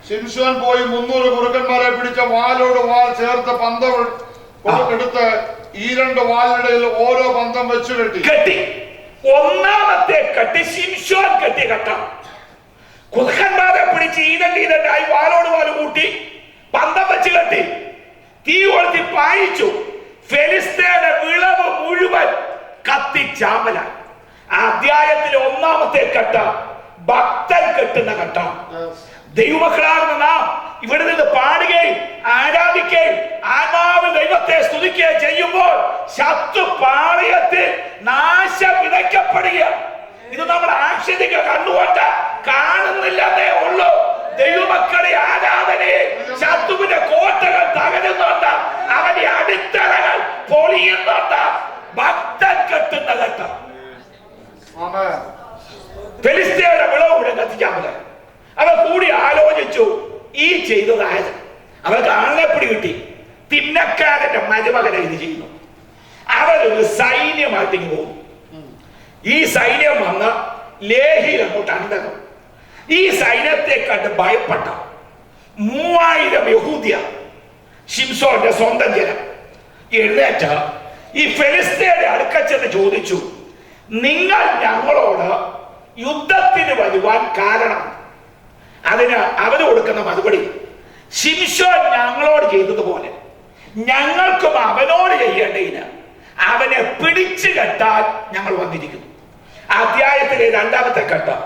ശിംശോൻ പോയി 300 കുറുക്കന്മാരെ പിടിച്ച വാലോട് വാൽ ചേർത്ത് പന്തം എടുത്ത് ഈ 2 വാലിനിടയിൽ ഓരോ പന്തം വെച്ചു കെട്ടി. ഒന്നാമത്തെ കെട്ട് ശിംശോൻ കെട്ടിയ കെട്ടാണ്. കുറുക്കന്മാരെ പിടിച്ച് ഈതണ്ടായി വാലോട് വാല് കൂട്ടി പന്തം വെച്ച് കെട്ടി തീ കൊളുത്തി പായിച്ചു. ഫെലിസ്തയുടെ വിളവ് മുഴുവൻ കത്തിച്ചാമ്പലായി. അധ്യായത്തിലെ ഒന്നാമത്തെ കെട്ട ഭക്തൻ കെട്ടുന്ന കെട്ടാണ്. ദൈവമക്കളാകുന്ന നാം ഇവിടെ നിന്ന് പാടുകയും ആരാധിക്കുകയും ആത്മാവിൽ ദൈവത്തെ സ്തുതിക്കുകയും ചെയ്യുമ്പോൾ ശത്രു പാളയത്തിൽ നാശം വിതയ്ക്കപ്പെടുക. ഇത് നമ്മൾ ആക്ഷരിക കണ്ണുകൊണ്ട് കാണുന്നില്ലെന്നേ ഉള്ളൂ. ദൈവമക്കളെ ആരാധനയിൽ ശത്രുവിന്റെ കോട്ടകൾ തകരുന്നുണ്ട്, അവന്റെ അടിത്തറകൾ പൊളിയുന്നുണ്ട്. ഭക്തൻ കെട്ടുന്ന ഘട്ടം. ഫെലിസ്ത്യയുടെ വിളവ് ഇവിടെ കത്തിക്കാൻ പോലെ അവർ കൂടി ആലോചിച്ചു. ഈ ചെയ്തതായത് അവർക്ക് ആളെപ്പിടി കിട്ടി. തിന്നക്കാരന്റെ മരുമകനെ ഇത് ചെയ്യുന്നു. അവരൊരു സൈന്യമായിട്ട് പോകും. ഈ സൈന്യം വന്ന് ലേഹിയിൽ അങ്ങോട്ട് അണിതകം. ഈ സൈന്യത്തെ കണ്ട് ഭയപ്പെട്ട 3000 യഹൂദ്യ ശിംശോന്റെ സ്വന്തം ജനം എഴുന്നേറ്റ് ഈ ഫെലിസ്ത്യയുടെ അടുക്കച്ചെന്ന് ചോദിച്ചു, നിങ്ങൾ ഞങ്ങളോട് യുദ്ധത്തിന് വരുവാൻ കാരണം? അതിന് അവര് കൊടുക്കുന്ന മറുപടി, ശിംശോൻ ഞങ്ങളോട് ചെയ്തതുപോലെ ഞങ്ങൾക്കും അവനോട് ചെയ്യേണ്ടതിന് അവനെ പിടിച്ചു കെട്ടാൻ ഞങ്ങൾ വന്നിരിക്കുന്നു. അധ്യായത്തിലെ 2ാമത്തെ ഘട്ടം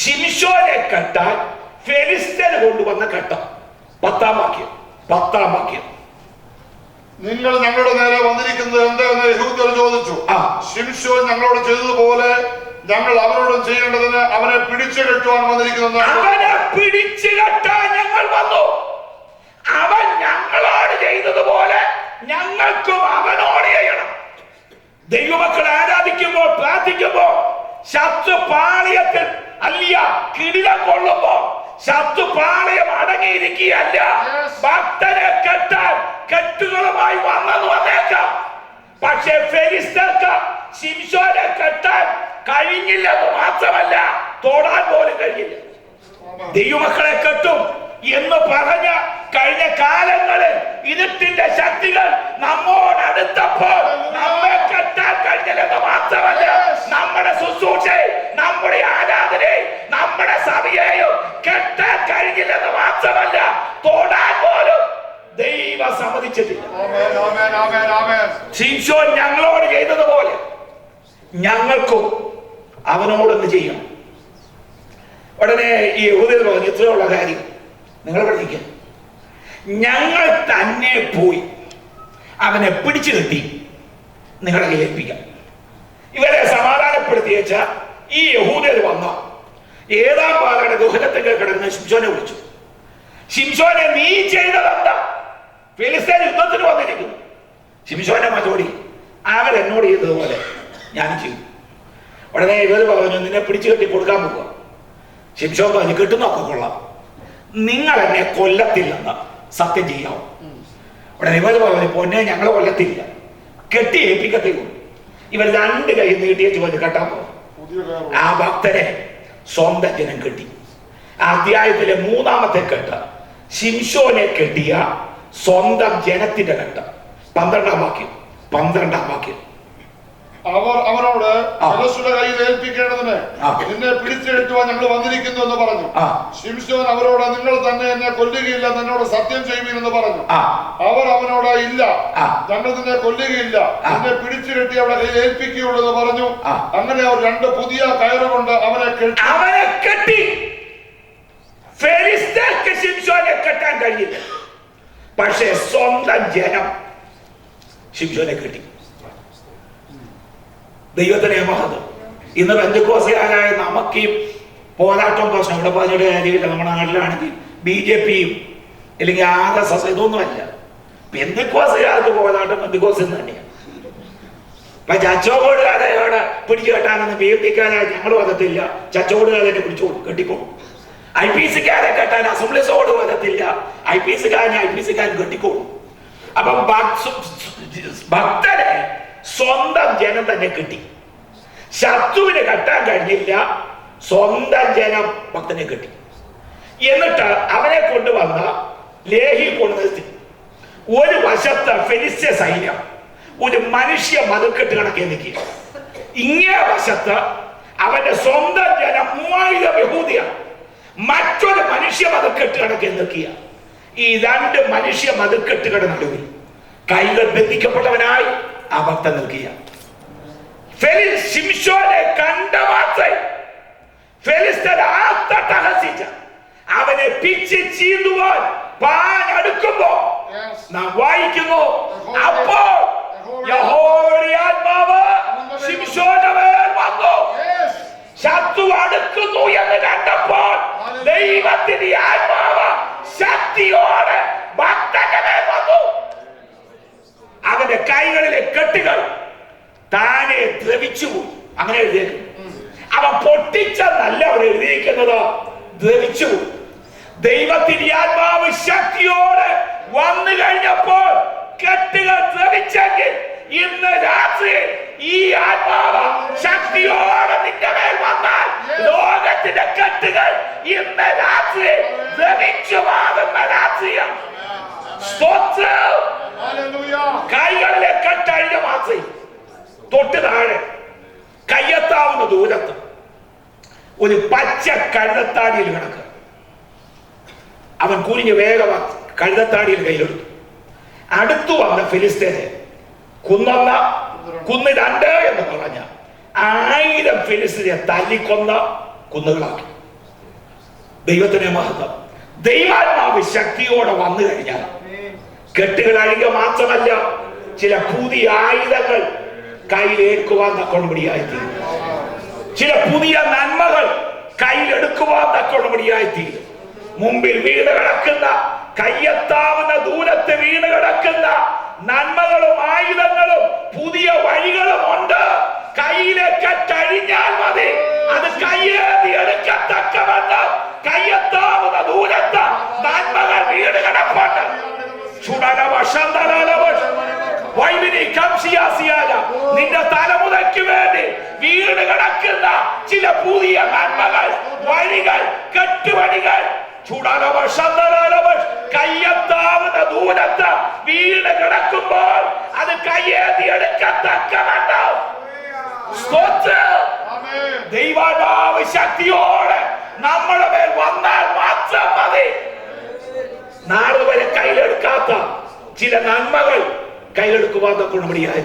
ശിംശോനെ കെട്ടാൻ ഫെലിസ്ത്യൻ കൊണ്ടുവന്ന ഘട്ടം. 10ാം വാക്യം. നിങ്ങൾ ഞങ്ങളുടെ നേരെ വന്നിരിക്കുന്നത് എന്താണെന്ന് യഹൂദർ ചോദിച്ചു. ശിംശോൻ ഞങ്ങളോട് ചെയ്തതുപോലെ ഞങ്ങൾ അവരോടും ചെയ്യേണ്ടതിന് അവനെ പിടിച്ചു കെട്ടുവാൻ വന്നിരിക്കുന്നു. അവനെ പിടിച്ചു കെട്ടാൻ ഞങ്ങൾ വന്നു. അവൻ ഞങ്ങളോട് ചെയ്തതുപോലെ ഞങ്ങൾക്കും അവനോട് ചെയ്യണം. ദൈവമക്കളെ ആരാധിക്കുമ്പോൾ പ്രാർത്ഥിക്കുമ്പോൾ ശത്രു പാളയത്തിൽ അല്ല കിടിലം കൊള്ളുമ്പോ ശത്രു പാളയം അടങ്ങിയിരിക്കുകയല്ല. ഭക്തനെ കെട്ടാൻ കെട്ടുകളുമായി വന്നെന്ന് വന്നേക്കാം. പക്ഷെ ഫെലിസ്ത്യർക്ക് ശിംശോനെ കെട്ടാൻ കഴിഞ്ഞില്ലെന്ന് മാത്രമല്ല, തൊടാൻ പോലും കഴിഞ്ഞില്ല. ദൈവമക്കളെ കെട്ടും എന്ന് പറഞ്ഞ കഴിഞ്ഞ കാലങ്ങളിൽ ഇരുട്ടിന്റെ ശക്തികൾ നമ്മോടടുത്തപ്പോൾ നമ്മെ കെട്ടാൻ കഴിഞ്ഞില്ലെന്ന് മാത്രമല്ല, നമ്മുടെ ശുശ്രൂഷയെ, നമ്മുടെ ആരാധനയെ, നമ്മുടെ സഭയെയും കെട്ടാൻ കഴിഞ്ഞില്ലെന്ന് മാത്രമല്ല, തൊടാൻ പോലും ദൈവം സമ്മതിച്ചിട്ടില്ല. ശിംശോൻ ഞങ്ങളോട് ചെയ്തതുപോലെ ഞങ്ങൾക്കും അവനോടൊന്ന് ചെയ്യണം. ഉടനെ ഈ യഹൂദർ പറഞ്ഞു, ഇത്രയുള്ള കാര്യം നിങ്ങൾ പഠിക്കുക, ഞങ്ങൾ തന്നെ പോയി അവനെ പിടിച്ചു കെട്ടി നിങ്ങളെ ഏൽപ്പിക്കാം. ഇവരെ സമാധാനപ്പെടുത്തിയേച്ച ഈ യഹൂദർ വന്ന 7-ാം പാലയുടെ ഗുഹനത്തിൽ കിടക്കുന്ന ശിംശോനെ വിളിച്ചു. ശിംശോനെ നീ ചെയ്തതെന്താ? ഫെലിസ്ത്യൻ യുദ്ധത്തിന് വന്നിരിക്കുന്നു. ശിംശോന്റെ മറുപടി, അവരെന്നോട് ചെയ്തതുപോലെ ഞാൻ ചെയ്തു. ഉടനെ ഇവർ പറഞ്ഞു, നിന്നെ പിടിച്ചു കെട്ടി കൊടുക്കാൻ പോവുക. ശിംശോൻ പറഞ്ഞു, കെട്ടുന്നൊക്കെ കൊള്ളാം, നിങ്ങൾ എന്നെ കൊല്ലത്തില്ലെന്ന് സത്യം ചെയ്യാവോ? ഉടനെ ഇവർ പറഞ്ഞു, പൊന്നെ ഞങ്ങളെ കൊല്ലത്തില്ല, കെട്ടി ഏൽപ്പിക്കത്തേക്കും. ഇവർ 2 കൈ നീട്ടിയേച്ച് പറഞ്ഞു കെട്ടാൻ പോകും. ആ ഭക്തനെ സ്വന്തം ജനം കെട്ടി. അധ്യായത്തിലെ 3ാമത്തെ കെട്ട് ശിംശോനെ കെട്ടിയ സ്വന്തം ജനത്തിന്റെ കെട്ട്. 12-ാം വാക്യം. അവർ അവനോട് ഫെലിസ്ത്യരുടെ കയ്യിൽ ഏൽപ്പിക്കേണ്ടതിന് നിന്നെ പിടിച്ചെടുക്കുവാൻ ഞങ്ങൾ വന്നിരിക്കുന്നു എന്ന് പറഞ്ഞു. ശിംശോൻ അവരോട്, നിങ്ങൾ തന്നെ എന്നെ കൊല്ലുകയില്ല, എന്നോട് സത്യം ചെയ്യുമെന്ന് പറഞ്ഞു. അവർ അവനോട്, ഇല്ല, ഞങ്ങൾ നിന്നെ കൊല്ലുകയില്ല, നിന്നെ പിടിച്ചു കെട്ടി അവരുടെ കയ്യിൽ ഏൽപ്പിക്കുകയുള്ളൂ എന്ന് പറഞ്ഞു. അങ്ങനെ അവർ 2 പുതിയ കയറുകൊണ്ട് അവനെ കെട്ടി. ഫെലിസ്ത്യർക്ക് ശിംശോനെ കെട്ടാൻ കഴിയില്ല, പക്ഷേ സ്വന്തം ജനം ശിംശോനെ കെട്ടി. ദൈവത്തിനെ മഹത്വം. ഇന്ന് പെന്തക്കോസ്തുകാരായ നമുക്ക് ഈ പോരാട്ടം പ്രശ്നം ഇവിടെ പറഞ്ഞിട്ട് കാര്യമില്ല. നമ്മുടെ നാട്ടിലാണെങ്കിൽ BJPയും അല്ലെങ്കിൽ RSS ഇതൊന്നുമല്ല. പെന്തക്കോസ്തുകാർക്ക് പോരാട്ടം പെന്തക്കോസ്തിൽ തന്നെയാണ്. ഇപ്പൊ ചച്ചോടുകാരോട് പിടിച്ചു കെട്ടാനൊന്നും BJPക്കാരായ ഞങ്ങൾ വരത്തില്ല, ചച്ചോടുകാരെ പിടിച്ചു കെട്ടിക്കോളും. IPCക്കാരെ കെട്ടാൻ അസംബ്ലീസോട് വരത്തില്ല, IPCക്കാരൻ കെട്ടിക്കോളും. അപ്പം ഭക്തനെ സ്വന്തം ജനം തന്നെ കിട്ടി. ശത്രുവിനെ കെട്ടാൻ കഴിഞ്ഞില്ല, സ്വന്തം ജനം ഭക്തനെ കെട്ടി. എന്നിട്ട് അവനെ കൊണ്ടുവന്ന ലേഹി കൊണ്ടുവന്നെത്തി. ഒരു വശത്ത് ഫെലിസ്ത്യ സൈന്യം ഒരു മനുഷ്യ മതിൽക്കെട്ട് കണക്കെ നിൽക്കുക, ഇങ്ങേ വശത്ത് അവന്റെ സ്വന്തം ജനം 3000 യഹൂദിയാണ്. മറ്റൊരു മനുഷ്യ മതിൽക്കെട്ടുകണക്ക് നിൽക്കുക. ഈ രണ്ട് മനുഷ്യ മതിൽക്കെട്ടുകളുടെ നടുവിൽ കൈകൾ ബന്ധിക്കപ്പെട്ടവനായി ആ ഭക്തൻ നിൽക്കുക. ശിംശോനെ കണ്ട മാത്രം ഫെലിസ്ത്യർ ആർത്തട്ടഹസിച്ച അവനെ പിച്ച് ചീന്തുവാൻ പാൻ അടുക്കുമ്പോ നാം വായിക്കുന്നു, അപ്പോൾ യഹോവയുടെ ആത്മാവ് ശിംശോന്റെ മേൽ വന്നു. ശത്രു അടുക്കുന്നു എന്ന് കണ്ടപ്പോൾ ദൈവത്തിന്റെ ആത്മാവ് ശക്തിയോടെ ഭക്തന്റെ മേൽ വന്നു. അവന്റെ കൈകളിലെ കെട്ടുകൾ താനെ ദ്രവിച്ചു. അങ്ങനെ എഴുതിയേക്കും. അവൻ പൊട്ടിച്ചെന്നല്ല അവിടെ എഴുതിയിരിക്കുന്നത്, ദ്രവിച്ചു. ദൈവത്തിന്റെ ആത്മാവ് ശക്തിയോടെ വന്നു കഴിഞ്ഞപ്പോൾ കെട്ടുകൾ ദ്രവിച്ചെങ്കിൽ ഇന്ന് രാത്രി ഈ ആത്മാവ് ശക്തിയോടെ നിന്റെ മേൽ വന്നാൽ ലോകത്തിന്റെ കെട്ടുകൾ ഇന്ന് രാത്രി ദ്രവിച്ചു മാറുന്ന രാത്രിയാണ്. സ്തോത്രം. കൈകളിലെ കെട്ടഴിഞ്ഞ മാത്രി തൊട്ട് താഴെ കയ്യെത്താവുന്ന ദൂരത്ത് ഒരു പച്ച കഴുതത്താടിയിൽ കിടക്കുക. അവൻ കുനിഞ്ഞ് വേഗം കഴുതത്താടിയിൽ കയ്യിലെടുത്തു. അടുത്തു വന്ന ഫിലിസ്തീനെ കുന്ന് 2 എന്ന് പറഞ്ഞ 1000 ഫിലിസ്തീനെ തല്ലിക്കൊന്ന കുന്നുകളാക്കി. ദൈവത്തിന്റെ മഹത്വം. ദൈവാത്മാവ് ശക്തിയോടെ വന്നു കഴിഞ്ഞാൽ കെട്ടുകൾ അഴിക മാത്രമല്ല, ചില പുതിയ ആയുധങ്ങൾ കയ്യിലേൽക്കുവാൻ തക്കോടുപടിയായിത്തീരും. ചില പുതിയ നന്മകൾ കയ്യിലെടുക്കുവാൻ തക്കോടുപടിയായിത്തീരും. മുമ്പിൽ വീണ് കിടക്കുന്ന, കയ്യെത്താവുന്ന ദൂരത്ത് വീണ് കിടക്കുന്ന നന്മകളും ആയുധങ്ങളും പുതിയ വഴികളും ഉണ്ട്. കയ്യിലെ കെട്ടഴിഞ്ഞാൽ മതി, അത് കയ്യേറി എടുക്കത്തക്കവണ്ണം കയ്യെത്താവുന്ന ദൂരത്ത് നന്മകൾ വീണ് കിടപ്പുണ്ട്. നിന്റെ തലമുറയ്ക്ക് വേണ്ടി വീട് കിടക്കുന്ന ചില പുതിയ നന്മകൾ, വഴികൾ, കെട്ടുവഴികൾ കയ്യെത്താവുന്ന ദൂരത്ത് വീട് കിടക്കുമ്പോൾ അത് കയ്യേറി എടുക്കത്തക്കവണ്ണം ദൈവാത്മാവ് ശക്തിയോടെ നമ്മുടെ മേൽ വന്നാൽ മാത്രം മതി. നാളെ വരെ കയ്യിലെടുക്കാത്ത ചില നന്മകൾ കയ്യിലെടുക്കുവാൻ കൊണ്ടുപടിയായി.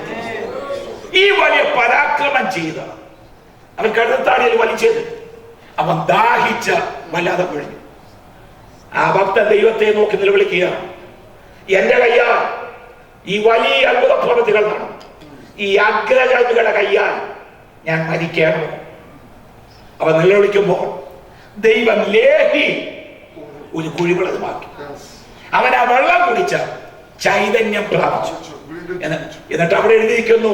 ഈ വലിയ പരാക്രമം ചെയ്ത അവൻ കഴുതത്താടിയിൽ വലിച്ചത് അവൻ ദാഹിച്ച വല്ലാതെ കഴിഞ്ഞു. ആ ഭക്തൻ ദൈവത്തെ നോക്കി നിലവിളിക്കുകയാണ്, എന്റെ കയ്യാൽ ഈ വലിയ അത്ഭുത പ്രവൃത്തികൾ നടന്നു, ഈ അഗ്രജകളുടെ കയ്യാൽ ഞാൻ മരിക്കണം. അവൻ നിലവിളിക്കുമ്പോൾ ദൈവം ലേഹി ഒരു കുഴിവെള്ളമാക്കി. അവൻ ആ വെള്ളം കുടിച്ച ചൈതന്യം പ്രാപിച്ചു. എന്നിട്ട് അവിടെ എഴുതിയിരിക്കുന്നു,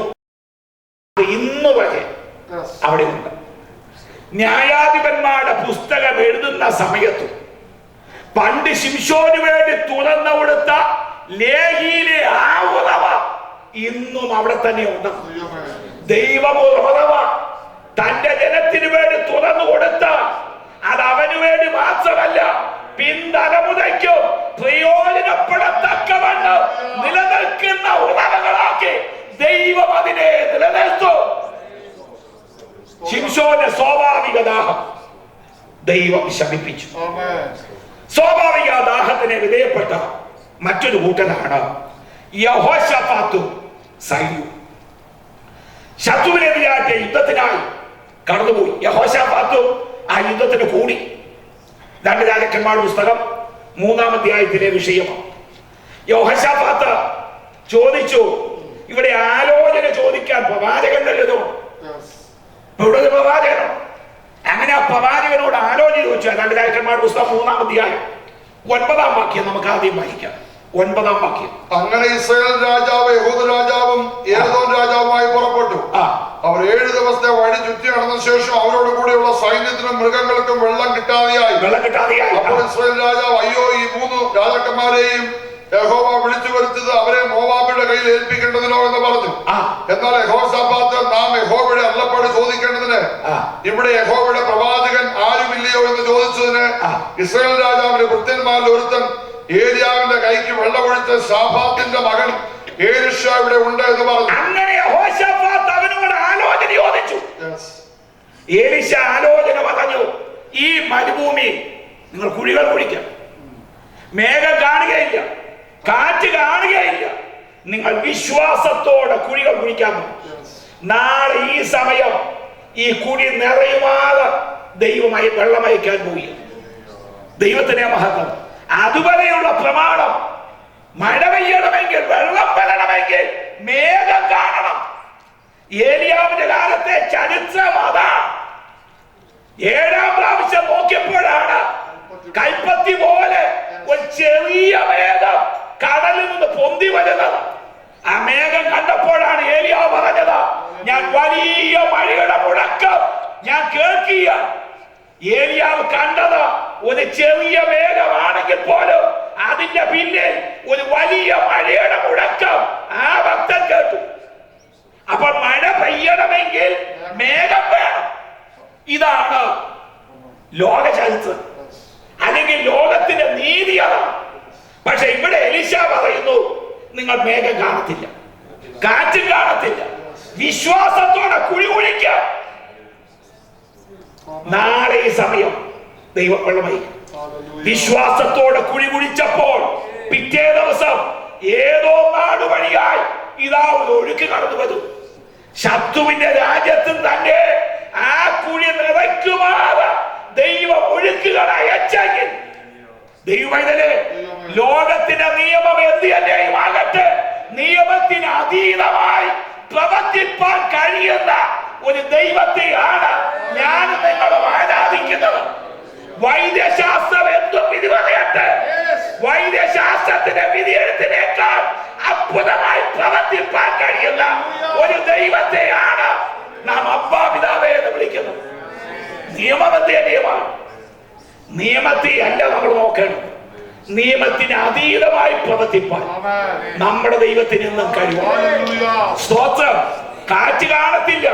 ഇന്ന് വരെ അവിടെ ഉണ്ട്. ന്യായാധിപന്മാരുടെ പുസ്തകം എഴുതുന്ന സമയത്തും പണ്ട് ശിംശോന് വേണ്ടി തുറന്നു കൊടുത്ത ലേഹിയിലെ ആ ഉറവ ഇന്നും അവിടെ തന്നെ ഉണ്ട്. ദൈവം ഉറവ തന്റെ ജനത്തിന് വേണ്ടി തുറന്നു കൊടുത്ത അത് അവന് വേണ്ടി മാത്രമല്ല, പിൻതലമുറയ്ക്കും പ്രയോജനപ്പെടത്തക്കവണ്ണം നിലനിൽക്കുന്ന ഉറവകളാക്കി ദൈവം അതിനെ നിലനിർത്തും. ശിംശോന്റെ സ്വാഭാവിക ദാഹം ദൈവം ശമിപ്പിച്ചു. സ്വാഭാവിക ദാഹത്തിന് വിധേയപ്പെട്ട മറ്റൊരു കൂട്ടനാണ് യഹോശാഫാത്തും സൈന്യവും. ശത്രുവിനെതിരായ യുദ്ധത്തിനായി കടന്നുപോയി. യഹോശാഫാത്തും ആ യുദ്ധത്തിന് കൂടി. 2 രാജാക്കന്മാരുടെ പുസ്തകം 3-ാം അധ്യായത്തിലെ വിഷയമാണ്. യഹോശാഫാത്ത് ചോദിച്ചു, ഇവിടെ ആലോചന ചോദിക്കാൻ പ്രവാചകനല്ലോ, ഇവിടെ ഒരു പ്രവാചകനോ? അങ്ങനെ ആ പ്രവാചകനോട് ആലോചന ചോദിച്ചു. 2 രാജാക്കന്മാരുടെ പുസ്തകം 3-ാം അധ്യായം 9-ാം വാക്യം നമുക്ക് ആദ്യം വായിക്കാം. 9-ാം വാക്യം. അങ്ങനെ ഇസ്രായേൽ രാജാവ് യഹൂദ രാജാവും ഏദോം രാജാവുമായി പുറപ്പെട്ടു. അവർ 7 ദിവസത്തെ വഴി ചുറ്റി നടന്ന ശേഷം അവരോട് കൂടെയുള്ള സൈന്യത്തിനും മൃഗങ്ങൾക്കും വെള്ളം കിട്ടാതെയായി. അപ്പോൾ ഇസ്രായേൽ രാജാവ്, അയ്യോ, ഈ 3 രാജാക്കന്മാരെയും യഹോവ വിളിച്ചു വരുത്തത് അവരെ മോവാബിയുടെ കയ്യിൽ ഏൽപ്പിക്കേണ്ടതിനോ എന്ന് പറഞ്ഞു. എന്നാൽ യഹോശാഫാത്ത്, നാം യഹോവയുടെ അരുളപ്പാട് ചോദിക്കേണ്ടതിന് ഇവിടെ യഹോവയുടെ പ്രവാചകൻ ആരുമില്ലയോ എന്ന് ചോദിച്ചതിന് ഇസ്രായേൽ രാജാവിന്റെ ഭൃത്യന്മാരിൽ ഒരുത്തൻ ഏലിയാവിന്റെ കൈക്ക് വെള്ളമൊഴിച്ച ശാഫാത്തിന്റെ മകൻ എലീശ ഇവിടെ ഉണ്ട് എന്ന് പറഞ്ഞു. അങ്ങനെ യഹോശാഫാത്ത് അവനോട് ആലോചന ചോദിച്ചു. ഏലീശ ആലോചന പറഞ്ഞു, ഈ മരുഭൂമി നിങ്ങൾ കുഴികൾ കുഴിക്കാം, മേഘം കാണുകയില്ല, കാറ്റ് കാണുകയില്ല, നിങ്ങൾ വിശ്വാസത്തോടെ കുഴികൾ കുഴിക്കാമോ? നാളെ ഈ സമയം ഈ കുഴി നിറയുമാതെ ദൈവമായി വെള്ളമയക്കാൻ പോയി. ദൈവത്തിനെ മഹത്വം. അതുവരെയുള്ള പ്രമാണം, മഴ പെയ്യണമെങ്കിൽ, വെള്ളം വരണമെങ്കിൽ മേഘം കാണണം. ഏലിയാവിന്റെ കാലത്തെ ചരിത്രം അതാണ്. 7-ാം പ്രാവശ്യം നോക്കിയപ്പോഴാണ് കൈപ്പത്തി പോലെ ഒരു ചെറിയ മേഘം കടലിൽ നിന്ന് പൊന്തി വരുന്നത്. ആ മേഘം കണ്ടപ്പോഴാണ് ഏലിയാവ് പറഞ്ഞത്, ഞാൻ വലിയ മഴയുടെ മുഴക്കം ഞാൻ കേൾക്കുക. ഏലിയാവ് കണ്ടത് ഒരു ചെറിയ മേഘമാണെങ്കിൽ പോലും അതിന്റെ പിന്നിൽ ഒരു വലിയ മഴയുടെ മുഴക്കം ആ ഭക്തൻ കേട്ടു. അപ്പോൾ മഴ പെയ്യണമെങ്കിൽ മേഘം വേണം. ഇതാണ് ലോക ചരിത്രം, അല്ലെങ്കിൽ ലോകത്തിന്റെ നീതി അതാണ്. പക്ഷെ ഇവിടെ എലീശ പറയുന്നു, നിങ്ങൾ മേഘം കാണത്തില്ല, കാറ്റും കാണത്തില്ല, വിശ്വാസത്തോടെ കുഴി കുഴിക്കുക. നാളെ ഈ സമയം ദൈവം വെള്ളമായി. വിശ്വാസത്തോടെ കുഴി കുഴിച്ചപ്പോൾ പിറ്റേ ദിവസം ഏതോ നാട് വഴിയായി ഇതാ ഒരു ഒഴുക്ക് കടന്നു വരും. ശത്രുവിന്റെ രാജ്യത്തിൽ തന്നെ ആ കുഴി നിറയ്ക്കുമാറ് ദൈവം ഒഴുക്കുകൾ അയച്ചെങ്കിൽ, ദൈവമേ, ലോകത്തിന്റെ നിയമം എന്ത് തന്നെയും ആകട്ടെ, നിയമത്തിന് അതീതമായി പ്രവർത്തിപ്പാൻ കഴിയുന്ന ഒരു ദൈവത്തെയാണ് ഞാൻ നിങ്ങളും ആരാധിക്കുന്നത്. വൈദ്യശാസ്ത്രം എന്തും വിധി പറയട്ടെ, വൈദ്യശാസ്ത്രത്തിന്റെ വിധിയെഴുത്തിനേക്കാൾ അത്ഭുതമായി പ്രവർത്തിപ്പാൻ കഴിയുന്ന ഒരു ദൈവത്തെയാണ് നാം അപ്പാ പിതാവേ എന്ന് വിളിക്കുന്നത്. നിയമത്തെ നിയമമാണ്. നിയമത്തെ അല്ല നമ്മൾ നോക്കണം, നിയമത്തിന് അതീതമായി പ്രവർത്തിപ്പാൻ നമ്മുടെ ദൈവത്തിന് ഇന്നും കഴിയും. സ്തോത്രം. കാറ്റ് കാണത്തില്ല,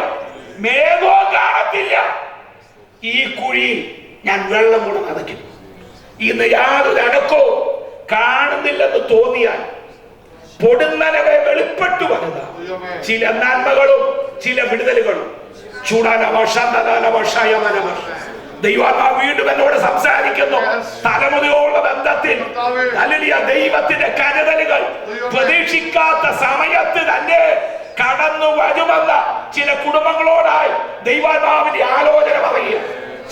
മേഘവും കാണത്തില്ല, ഈ കുഴിയിൽ ഞാൻ വെള്ളം കൂടെ നനയ്ക്കും. ഇന്ന് യാതൊരു അനക്കവും കാണുന്നില്ലെന്ന് തോന്നിയാൽ പൊടുന്നനവെ വെളിപ്പെട്ടു വരുന്ന ചില നന്മകളും ചില വിടുതലുകളും ദൈവാത്മാവ് വീണ്ടും എന്നോട് സംസാരിക്കുന്നു. തലമുറയോളം ബന്ധത്തിൽ ദൈവത്തിന്റെ കരുതലുകൾ പ്രതീക്ഷിക്കാത്ത സമയത്ത് തന്നെ കടന്നു വരുമെന്ന ചില കുടുംബങ്ങളോടായി ദൈവാത്മാവിന്റെ ആലോചന പറയുക.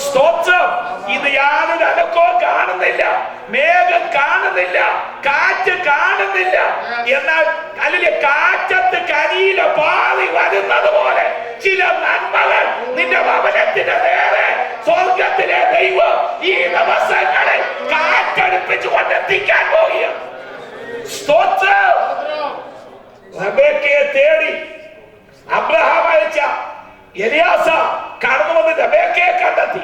സ്തോത്രം. ഇത് യാതൊരു അനക്കവും കാണുന്നില്ല, മേഘം കാണുന്നില്ല, കാറ്റ് കാണുന്നില്ല, എന്നാൽ അല്ലെങ്കിൽ കാറ്റത്ത് കരിയില പാതി വരുന്നത് പോലെ ചില നന്മകൾ നിന്റെ ഭവനത്തിന്റെ നേരെ സ്വർഗത്തിലെ ദൈവം ഈ ദിവസങ്ങളിൽ കാറ്റടിപ്പിച്ചു കൊണ്ടെത്തിക്കാൻ പോകുക. സ്തോത്രം. റബേക്കയെ തേടി അബ്രഹാം അയച്ച എലിയാസ കടന്നു വന്ന് റബേക്കയെ കണ്ടെത്തി.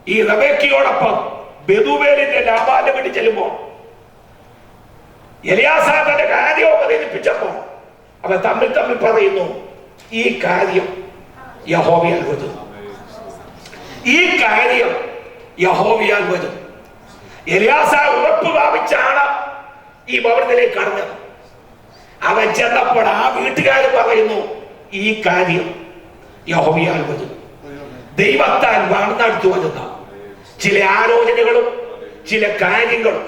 ഈ റബേക്കയോടൊപ്പം ബെഥൂവേലിന്റെ ലാബാന്റെ വീട്ടിൽ ചെല്ലുമ്പോൾ എലിയാസ തന്റെ കാര്യം ഉപദേശിപ്പിച്ചപ്പോൾ അവൻ തമ്മിൽ പറയുന്നു, ഈ കാര്യം യഹോവയാൽ വരും, ഈ കാര്യം യഹോവയാൽ വരും. എലിയാസ ഉറപ്പ് പ്രാപിച്ചാണ് ഈ ഭവനത്തിലേക്ക് കടന്നത്. അവൻ ചെന്നപ്പോൾ ആ വീട്ടുകാർ പറയുന്നു, ഈ കാര്യം യഹോവയാൽ വരും. ദൈവത്താൽ നടന്നു വരുന്ന ചില ആലോചനകളും ചില കാര്യങ്ങളും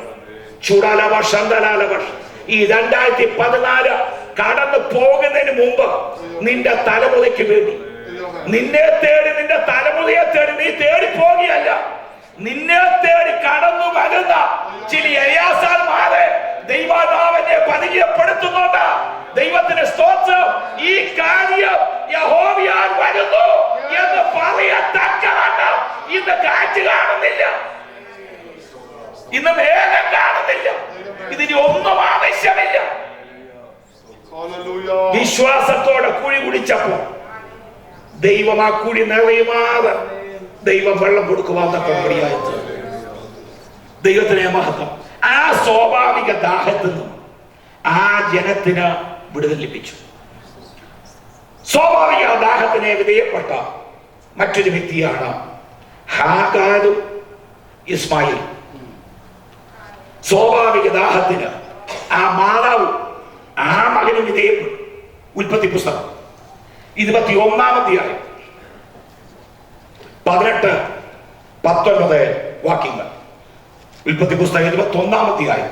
ഈ 2014 കടന്നു പോകുന്നതിന് മുമ്പ് നിന്റെ തലമുറയ്ക്ക് വേണ്ടി, നിന്നെ തേടി, നിന്റെ തലമുറയെ തേടി നീ തേടി പോകുകയല്ല, നിന്നെ തേടി കടന്നു വരുന്ന ചില എലിയാസാർമാരെ ദൈവനാമനെ പരിചയപ്പെടുത്തുന്നുണ്ട്. ദൈവത്തിന്റെ സ്തോത്രം. ഈ കാര്യം യഹോവയാൽ വരുന്നു എന്ന് പറയത്തക്കവണ്ണം ഇന്ന് കാറ്റ് കാണുന്നില്ല, ഇന്ന് മേഘം കാണുന്നില്ല, ഇതിന് ഒന്നും ആവശ്യമില്ല. വിശ്വാസത്തോടെ കുഴി കുടിച്ചപ്പോൾ ദൈവം ആ കുഴി നിറയുമാതെ ദൈവം വെള്ളം കൊടുക്കുവാൻ തക്കവണ്ണം ദൈവത്തിനെ മഹത്വം. ആ സ്വാഭാവിക ദാഹത്തിൽ നിന്നും ആ ജനത്തിന് വിടുതൽ ലഭിച്ചു. സ്വാഭാവിക ദാഹത്തിനെ വിധേയപ്പെട്ട മറ്റൊരു വ്യക്തിയാണ് ഹാഗാരും ഇസ്മായിൽ. സ്വാഭാവിക ദാഹത്തിന് ആ മാതാവ് ആ മകനും വിധേയപ്പെട്ടു. ഉൽപ്പത്തി പുസ്തകം 21 18, 19 വാക്യങ്ങൾ. ഉൽപ്പത്തി പുസ്തകം 21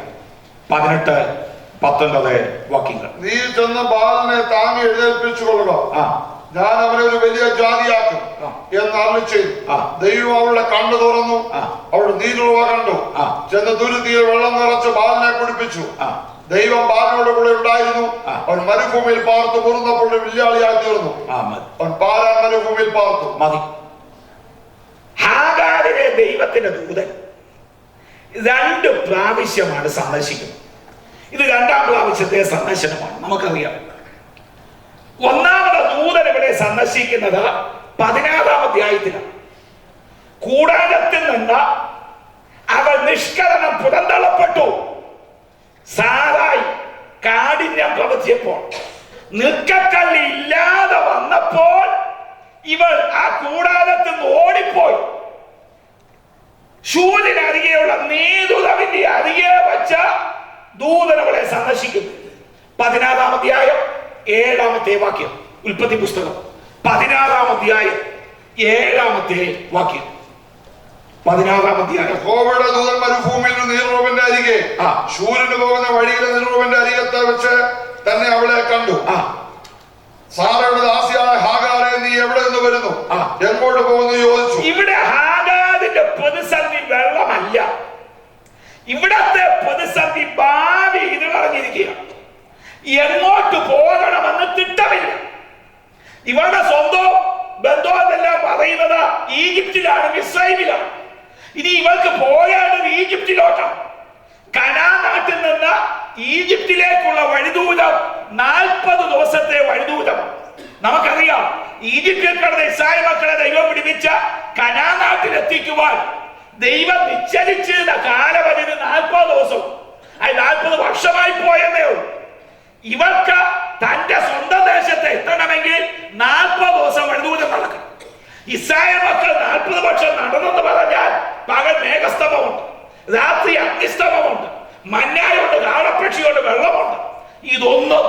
18, 19 വാക്യങ്ങൾ. നീ ചെന്ന് ബാലനെ താങ്ങി എഴുന്നേൽപ്പിച്ചു കൊള്ളുക, ഞാൻ അവനെ ഒരു വലിയ ജാതിയാക്കും എന്ന് അരുളിച്ചെയ്തു. ദൈവം അവളുടെ കണ്ണു തുറന്നു, അവളുടെ നീരുറവ കണ്ടു. ചെന്ന് തുരുത്തിയിൽ വെള്ളം നിറച്ച് ബാലനെ കുടിപ്പിച്ചു. ദൈവം ബാലനോട് കൂടെ ഉണ്ടായിരുന്നു. അവൻ മരുഭൂമിയിൽ പാർത്തു, മുറിന്നപ്പോൾ വില്ലാളിയായി തീർന്നു. അവൻ പാരാൻ മരുഭൂമിയിൽ പാർത്തു. മതി. ഹാഗാരിനെ ദൈവത്തിന്റെ ദൂതൻ 2 പ്രാവശ്യമാണ് സന്ദർശിക്കുന്നത്. ഇത് 2ാം പ്രാവശ്യത്തെ സന്ദർശനമാണ്. നമുക്കറിയാം, 1ാമത് ദൂതൻ ഇവിടെ സന്ദർശിക്കുന്നത് 16-ാം അധ്യായത്തിലാണ്. കൂടാരത്തിൽ നിന്ന് അവൾ നിഷ്കരണം പുറന്തള്ളപ്പെട്ടു. സാറായി കാഠിന്യം പ്രവർത്തിച്ചപ്പോൾ, നിൽക്കക്കള്ളി ഇല്ലാതെ വന്നപ്പോൾ ഇവൾ ആ കൂടാരത്തിൽ നിന്ന് ഓടിപ്പോയി. ശൂലിനരികെയുള്ള നീതുതവിന്റെ അരികെ വച്ച ദൂതൻ അവളെ സന്ദർശിക്കുന്നു. 16-ാം അധ്യായം 7-ാമത്തെ വാക്യം. ഉൽപ്പത്തി പുസ്തകം 16-ാം അധ്യായം 7-ാമത്തെ വാക്യം. 16-ാം അധ്യായം. യഹോവയുടെ ദൂതൻ മരുഭൂമിയിൽ നീർറോവിന്റെ അരികെ, ശൂരിന് പോകുന്ന വഴിയിലെ നീർറോവിന്റെ അരികത്തെ വെച്ച് തന്നെ അവളെ കണ്ടു. സാറയുടെ ദാസിയായ ഹാഗാരെ, നീ എവിടെ നിന്ന് വരുന്നു, എങ്ങോട്ട് പോകുന്നു ചോദിച്ചു. ഇവിടെ ഹാഗാരിന്റെ പ്രതിസന്ധി വെള്ളമല്ല. ഇവിടത്തെ പ്രതിസന്ധി ഭാവി ഇത് പറഞ്ഞിരിക്കുക. എങ്ങോട്ട് പോകണമെന്ന് തിട്ടമില്ല. ഇവരുടെ സ്വന്തം ബന്ധമെല്ലാം പറയുന്നത് ഈജിപ്തിലാണ്, മിസ്രൈമിലാണ്. ഇനി ഇവർക്ക് പോകേണ്ടത് ഈജിപ്തിലോട്ടാണ്. കനാൻ നാട്ടിൽ നിന്ന് ഈജിപ്തിലേക്കുള്ള വഴിദൂരം 40 ദിവസത്തെ വഴിദൂരമാണ്. നമുക്കറിയാം, ഈജിപ്തിൽ കിടന്ന ഇസ്രായേൽ മക്കളെ ദൈവം പിടിപ്പിച്ച കനാൻ നാട്ടിൽ എത്തിക്കുവാൻ ദൈവം നിശ്ചയിച്ചിരുന്ന കാലപരിധി 40 ദിവസം. അത് 40 വർഷമായി പോയെന്നേ ഉള്ളൂ. ഇവർക്ക് തന്റെ സ്വന്തം ദേശത്ത് എത്തണമെങ്കിൽ 40 ദിവസം വഴിദൂരം നടക്കണം. ഇസ്രായേൽ മക്കൾ 40 വർഷം നടന്നെന്ന് പറഞ്ഞാൽ പകൽ മേഘസ്തംഭമുണ്ട്, രാത്രി അഗ്നിസ്തംഭമുണ്ട്, മഞ്ഞായുണ്ട്, കാടപ്പക്ഷിയുണ്ട്, വെള്ളമുണ്ട്. ഇതൊന്നും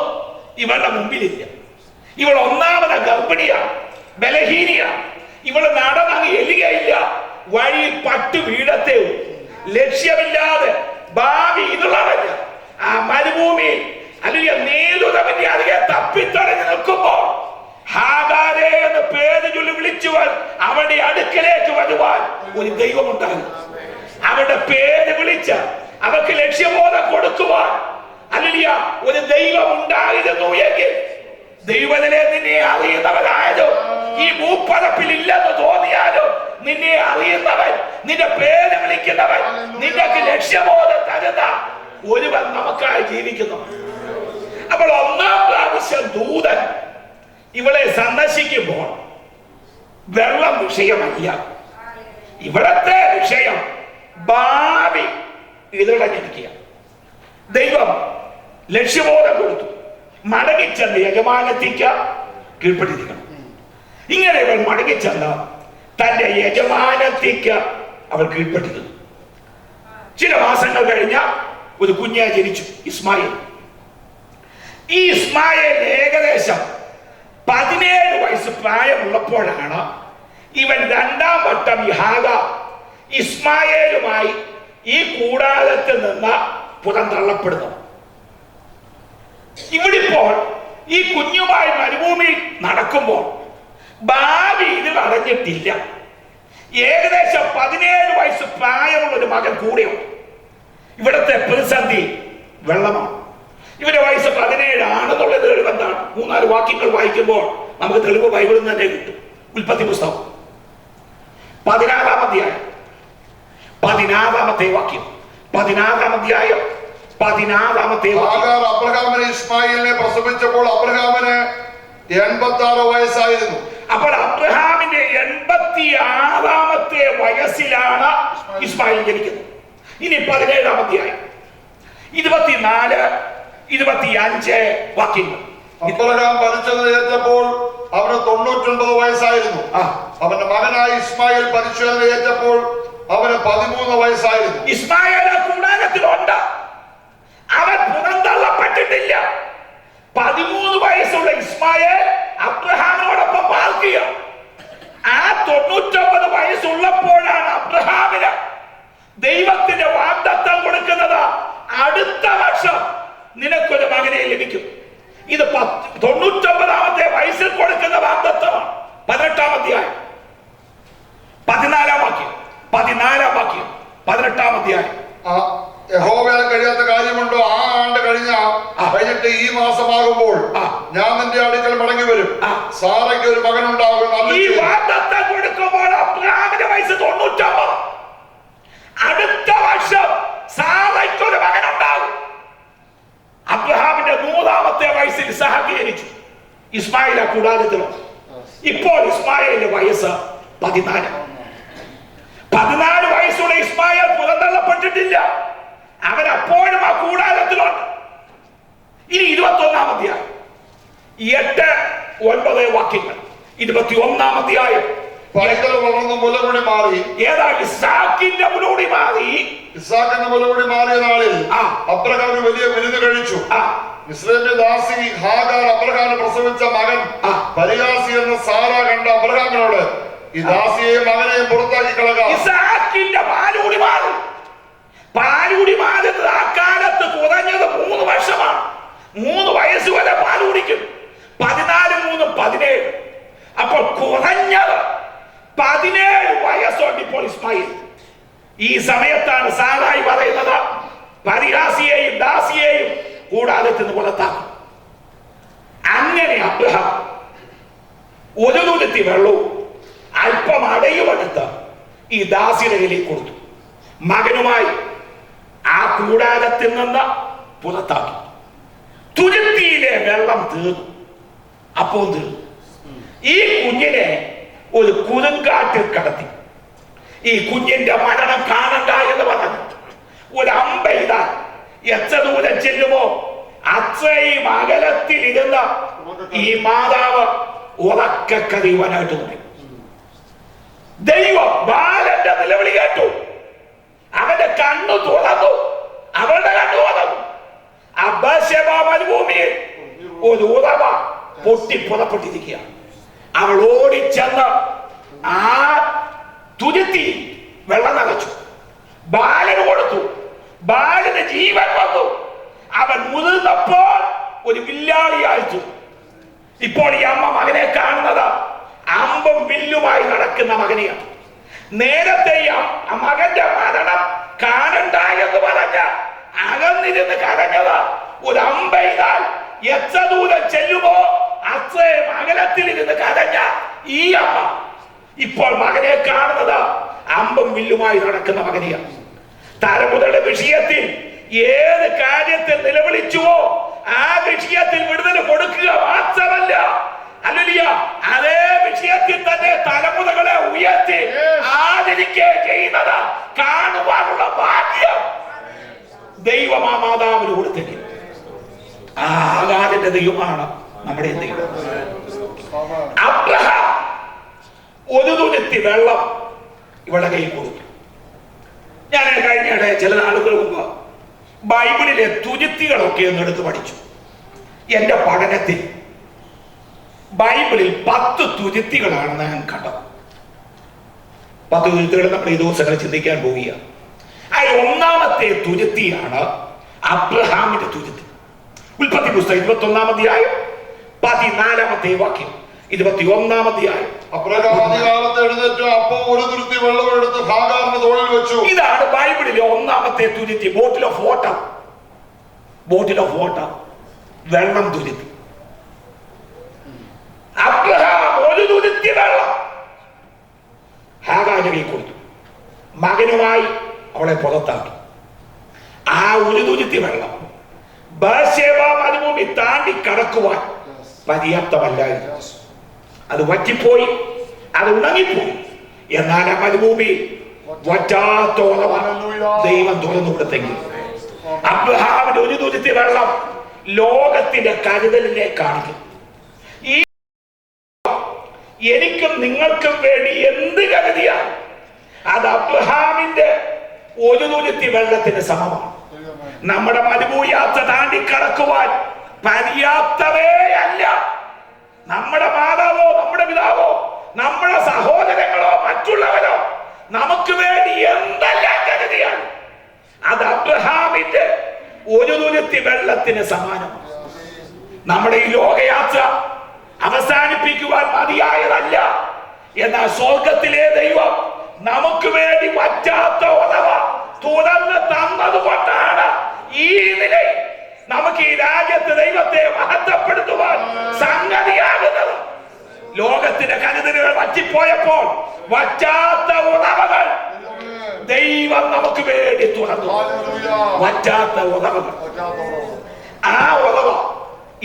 ഇവരുടെ മുമ്പിലില്ല. ഇവൾ 1ാമത് ഗർഭിണിയാണ്, ബലഹീനിയാണ്. ഇവൾ നടന്നങ്ങ് എല്ലുകയില്ല. വഴി പട്ടു വീഴത്തേ ഉള്ളൂ. ലക്ഷ്യമില്ലാതെ ഭാവി ഇതുള്ളവല്ല. ആ മരുഭൂമിയിൽ അല്ലെങ്കിൽ നീലുതവന്റെ അധികം തപ്പിത്തടഞ്ഞു നിൽക്കുമ്പോൾ ഹാഗാരേ എന്ന് പേര് ചൊല്ലി വിളിച്ചുവാൻ അവന്റെ അടുക്കലേക്ക് വരുവാൻ ഒരു ദൈവമുണ്ടാകും. അവരുടെ പേര് വിളിച്ച അവർക്ക് ലക്ഷ്യബോധം കൊടുക്കുവാൻ അല്ലിയ ഒരു ദൈവം ഉണ്ടായിരുന്നു എങ്കിൽ, ദൈവത്തിലെ നിന്നെ അറിയുന്നവരായാലും ഈ ഭൂപ്പരപ്പിൽ ഇല്ലെന്ന് തോന്നിയാലും നിന്നെ അറിയുന്നവൻ, നിന്റെ പേര് വിളിക്കുന്നവൻ, നിനക്ക് ലക്ഷ്യബോധം തരുന്ന ഒരുവൻ നമുക്കായി ജീവിക്കുന്നു. അപ്പോൾ 1ാം പ്രാവശ്യം ദൂതൻ ഇവളെ സന്ദർശിക്കുമ്പോൾ വെള്ളം വിഷയമല്ല. ഇവിടത്തെ വിഷയം ഭാവി ഇതടഞ്ഞിരിക്കുക. ദൈവം ലക്ഷ്യബോധം കൊടുത്തു. മടങ്ങിച്ചെന്ന് യജമാനത്തിക്ക് കീഴ്പ്പെട്ടിരിക്കണം. ഇങ്ങനെ ഇവൻ മടങ്ങിച്ചെന്ന് തന്റെ യജമാനത്തിക്ക് അവൾ കീഴ്പ്പെട്ടിരുന്നു. ചില മാസങ്ങൾ കഴിഞ്ഞ ഒരു കുഞ്ഞെ ജനിച്ചു, ഇസ്മായിൽ. ഈ ഇസ്മായിൽ ഏകദേശം 17 വയസ്സ് പ്രായമുള്ളപ്പോഴാണ് ഇവൻ 2ാം വട്ടം ഈ ഹാഗാർ ഇസ്മായേലുമായി ഈ കൂടാരത്തിൽ നിന്ന് പുറന്തള്ളപ്പെടുന്നത്. ഇവിടിപ്പോൾ ഈ കുഞ്ഞുമായി മരുഭൂമിയിൽ നടക്കുമ്പോൾ ഭാവി ഇതിൽ അറിഞ്ഞിട്ടില്ല. ഏകദേശം 17 വയസ്സ് പ്രായമുള്ള ഒരു മകൻ കൂടെയുണ്ട്. ഇവിടത്തെ പ്രതിസന്ധി വെള്ളമാണ്. ഇവരുടെ വയസ്സ് 17 ആണെന്നുള്ള തെളിവ് എന്താണ്? 3-4 വാക്യങ്ങൾ വായിക്കുമ്പോൾ നമുക്ക് തെളിവ് ബൈബിളിൽ നിന്ന് തന്നെ കിട്ടും. ഉൽപ്പത്തി പുസ്തകം 16-ാം അധ്യായം 16-ാമത്തെ വാക്യം. 16-ാം അധ്യായം 16-ാമത്തെ വാക്യം. അബ്രഹാമിനെ ഇസ്മായിലിനെ പ്രസവിച്ചപ്പോൾ അബ്രഹാമിന് 86 വയസ്സായിരുന്നു. അപ്പോൾ അബ്രഹാമിന്റെ 86-ാമത്തെ വയസ്സിലാണ് ഇസ്മായിൽ ജനിക്കുന്നത്. ഇനി 17-ാം അധ്യായം 24, 25 വാക്യങ്ങൾ. അബ്രഹാം പരിച്ഛേദന ഏറ്റപ്പോൾ അവന് 99 വയസ്സായിരുന്നു. അവന്റെ മകനായ ഇസ്മായിൽ പരിച്ഛേദന ഏറ്റപ്പോൾ അവന് 13 വയസ്സായിരുന്നു. ഇസ്മായിൽ കൂടാരത്തിലുണ്ട്, അവൻ പുറന്തള്ളപ്പെട്ടിട്ടില്ല. 13 വയസ്സുള്ള ഇസ്മായിൽ അബ്രഹാമിനോട് നിനക്കൊരു മകനെ ലഭിക്കും. ഇത് 99-ാമത്തെ വയസ്സിൽ കൊടുക്കുന്ന വാഗ്ദത്തമാണ്. 18-ാം അധ്യായം 14-ാം വാക്യം 18-ാം അധ്യായം. യഹോവയാൽ കഴിയാത്ത കാര്യമുണ്ടോ? ആ ആണ്ട് കഴിഞ്ഞിട്ട് ഈ മാസമാകുമ്പോൾ ഞാൻ നിന്റെ അടുക്കൽ മടങ്ങി വരും. സാറയ്ക്ക് ഒരു മകൻ ഉണ്ടാകും. ഈ വാഗ്ദത്തം കൊടുക്കുമ്പോൾ അബ്രഹാമിന്റെ വയസ്സ് 99. അടുത്ത വർഷം സാറയ്ക്ക് ഒരു മകൻ ഉണ്ടാകും. അബ്രഹാമിന്റെ 100-ാമത്തെ വയസ്സിൽ ഇസ്ഹാക്ക് ജനിച്ചു. ഇസ്മായിൽ ആ കൂടാരത്തിലോ. ഇപ്പോൾ ഇസ്മായിലിന്റെ വയസ്സ് 14. 14 വയസ്സുള്ള ഇസ്മായിൽ പുറന്തള്ളപ്പെട്ടിട്ടില്ല. അവൻ അപ്പോഴും ആ കൂടാരത്തിലുണ്ട്. ഇനി 21-ാം അധ്യായം 8-9 വാക്യങ്ങൾ. 21-ാം അധ്യായം. പൈതൽ വളർന്ന് മുലകുടി മാറി. ഏതാ? ഇസ്ഹാക്കിന്റെ മുലകുടി മാറി. ഇസ്ഹാക്കിന്റെ മുലകുടി മാറിയ നാളിൽ അബ്രഹാം ഒരു വലിയ വിരുന്ന് കഴിച്ചു. മിസ്രൈമിലെ ദാസി ഹാഗാർ അബ്രഹാമിന് പ്രസവിച്ച മകൻ പരിഹാസി എന്ന സാറ കണ്ട അബ്രഹാമിനോട്, ഈ ദാസിയെയും മകനെയും പുറത്താക്കി കളക. ഇസ്ഹാക്കിന്റെ പാലുകുടി മാറി. പാലുകുടി മാറുന്നത് ആ കാലത്ത് കുറഞ്ഞത് 3 വർഷമാണ്. 3 വയസ്സ് വരെ പാല് കുടിക്കും. 14 3 17. അപ്പോൾ കുറഞ്ഞത് 17 വയസ്സുണ്ട് ഇപ്പോൾ ഇസ്മായിൽ. ഈ സമയത്താണ് സാറായി പറയുന്നത് പരിഹാസിയെയും ദാസിയെയും കൂടാരത്തിൽ നിന്ന് പുറത്താക്കും. അങ്ങനെ അബ്രഹാം ഒരു തുരുത്തി വെള്ളവും അല്പം അടയുമെടുത്ത് ഈ ദാസിയുടെ കയ്യിലേക്ക് കൊടുത്തു. മകനുമായി ആ കൂടാരത്തിൽ നിന്ന് പുറത്താക്കി. തുരുത്തിയിലെ വെള്ളം തീർന്നു. അപ്പോൾ തീർന്നു. ഈ കുഞ്ഞിനെ ഒരു കുറുങ്കാട്ടിൽ കടത്തി. ഈ കുഞ്ഞിന്റെ മരണം കാണണ്ട എന്ന് പറഞ്ഞു ഒരു അമ്പ ഇടാൻ എത്ര ദൂരം ചെല്ലുമോ അത്രയും അകലത്തിൽ ഇരുന്ന ഈ മാതാവ് ഉറക്കെ കരയുവാനായിട്ട് തുടങ്ങി. ദൈവം ബാലന്റെ നിലവിളി കേട്ടു. അവന്റെ കണ്ണു തുറന്നു. അവളുടെ കണ്ണു തുറന്നു. മരുഭൂമിയിൽ ഒരു ഉറവ പൊട്ടി പുറപ്പെട്ടിരിക്കുകയാണ്. അവൾ ഓടിച്ചെന്ന് ആ തുരുത്തി വെള്ളം നിറച്ചു. ബാലന് കൊടുത്തു. ബാലന് ജീവൻ വന്നു. അവൻ മുതിർന്നപ്പോൾ ഒരു വില്ലാളിയായിട്ടു. ഇപ്പോൾ ഈ അമ്മ മകനെ കാണുന്നത് അമ്പും വില്ലുമായി നടക്കുന്ന മകനെയാണ്. നേരത്തെ മകന്റെ മരണം കാണണ്ട എന്ന് പറഞ്ഞ അകന്നിരുന്ന് കരഞ്ഞത് ഒരു അമ്പെയ്താൽ എത്ര ദൂരം ചെല്ലുമോ അത്രയും അകലത്തിലിരുന്ന് കരഞ്ഞ ഈ അമ്മ ഇപ്പോൾ മകനെ കാണുന്നത് അമ്പും വില്ലുമായി നടക്കുന്ന മകനെയാണ്. തലമുറയുടെ വിഷയത്തിൽ ഏത് കാര്യത്തിൽ നിലവിളിച്ചുവോ ആ വിഷയത്തിൽ വിടുതൽ കൊടുക്കുക മാത്രമല്ല, ഹല്ലേലൂയ, അതേ വിഷയത്തിൽ തന്നെ തലമുറകളെ ഉയർത്തി ആദരിക്കുകയും ചെയ്യുന്നത് കാണുവാനുള്ള ഭാഗ്യം ദൈവം ആ മാതാവിന് കൊടുത്തെങ്കിൽ ആ ആകാരന്റെ ദൈവമാണ് നമ്മുടെ ദൈവം. അബ്രഹാം ഒരു തുരുത്തി വെള്ളം ഇവളുടെ കയ്യിൽ കൊടുത്തു. ഞാൻ കഴിഞ്ഞിടെ ചില നാളുകൾ മുമ്പ് ബൈബിളിലെ തുരുത്തികളൊക്കെ ഒന്ന് എടുത്ത് പഠിച്ചു. എന്റെ പഠനത്തിൽ ബൈബിളിൽ 10 തുരുത്തികളാണെന്ന് ഞാൻ കണ്ടത്. 10 തുരുത്തികൾ നമ്മൾ ഈ ദിവസങ്ങൾ ചിന്തിക്കാൻ പോവുകയാണ്. അതിൽ ഒന്നാമത്തെ തുരുത്തിയാണ് അബ്രഹാമിന്റെ തുരുത്തി. ഉൽപ്പത്തി പുസ്തകം 21-ാം അധ്യായം 14-ാമത്തെ വാക്യം. 21-ാം അധ്യായം. അബ്രഹാം അധികാലത്ത് എഴുന്നേറ്റ് അപ്പോൾ ഒരു തുരുത്തി വെള്ളം എടുത്ത് ഹാഗാറിന്റെ തോളിൽ വെച്ചു. ഇതാണ് ബൈബിളിലെ ഒന്നാമത്തെ തുരുത്തി. Bottle of water. Bottle of water, വെള്ളം തുരുത്തി. അബ്രഹാം ഒരു തുരുത്തി വെള്ളം ഹാഗാറിന്റെ കയ്യിൽ കൊടുത്തു. മകനുമായി അവളെ പുറത്താക്കി. ആ ഒരു തുരുത്തി വെള്ളം ബേർശേബ മരുഭൂമി താണ്ടി കടക്കുവാൻ പര്യാപ്തമല്ലായിരുന്നു. അത് വറ്റിപ്പോയി, അത് ഉണങ്ങിപ്പോയി. എന്നാൽ ആ മരുഭൂമി വറ്റാത്തോളം ദൈവം തുറന്നു കൊടുത്തെങ്കിൽ അബ്രഹാമിന്റെ ഒരു തുരുത്തി വെള്ളം ലോകത്തിന്റെ കരുതലിനെ കാണിക്കും. ഈ എനിക്കും നിങ്ങൾക്കും വേണ്ടി എന്ത് കരുതിയാൽ അത് അബ്രഹാമിന്റെ ഒരു തുരുത്തി വെള്ളത്തിന് സമമാണ്. നമ്മുടെ മരുഭൂമി യാത്ര താണ്ടി കടക്കുവാൻ പര്യാപ്തമേ അല്ല. നമ്മുടെ മാതാവോ നമ്മുടെ പിതാവോ നമ്മുടെ സഹോദരങ്ങളോ മറ്റുള്ളവരോ നമുക്ക് വേണ്ടി എന്തെല്ലാം കരുതിയാൽ അത് അബ്രഹാമിന്റെ ഒരു തുരുത്തി വെള്ളത്തിന് സമാനമാണ്. നമ്മുടെ ഈ ലോകയാത്ര അവസാനിപ്പിക്കുവാൻ മതിയായതല്ല. എന്നാൽ സ്വർഗത്തിലെ ദൈവം നമുക്ക് വേണ്ടി വറ്റാത്ത ഉറവ തുറന്ന് തന്നതുകൊണ്ടാണ് ഈ നിലയിൽ നമുക്ക് ഈ രാജ്യത്ത് ദൈവത്തെ മഹത്വപ്പെടുത്തുവാൻ സംഗതിയാകുന്നത്. ലോകത്തിന്റെ കരുതലുകൾ വറ്റിപ്പോയപ്പോൾ വറ്റാത്ത ഉറവകൾ ദൈവം നമുക്ക് വേണ്ടി തുറന്നു. വറ്റാത്ത ഉറവകൾ, ആ ഉറവ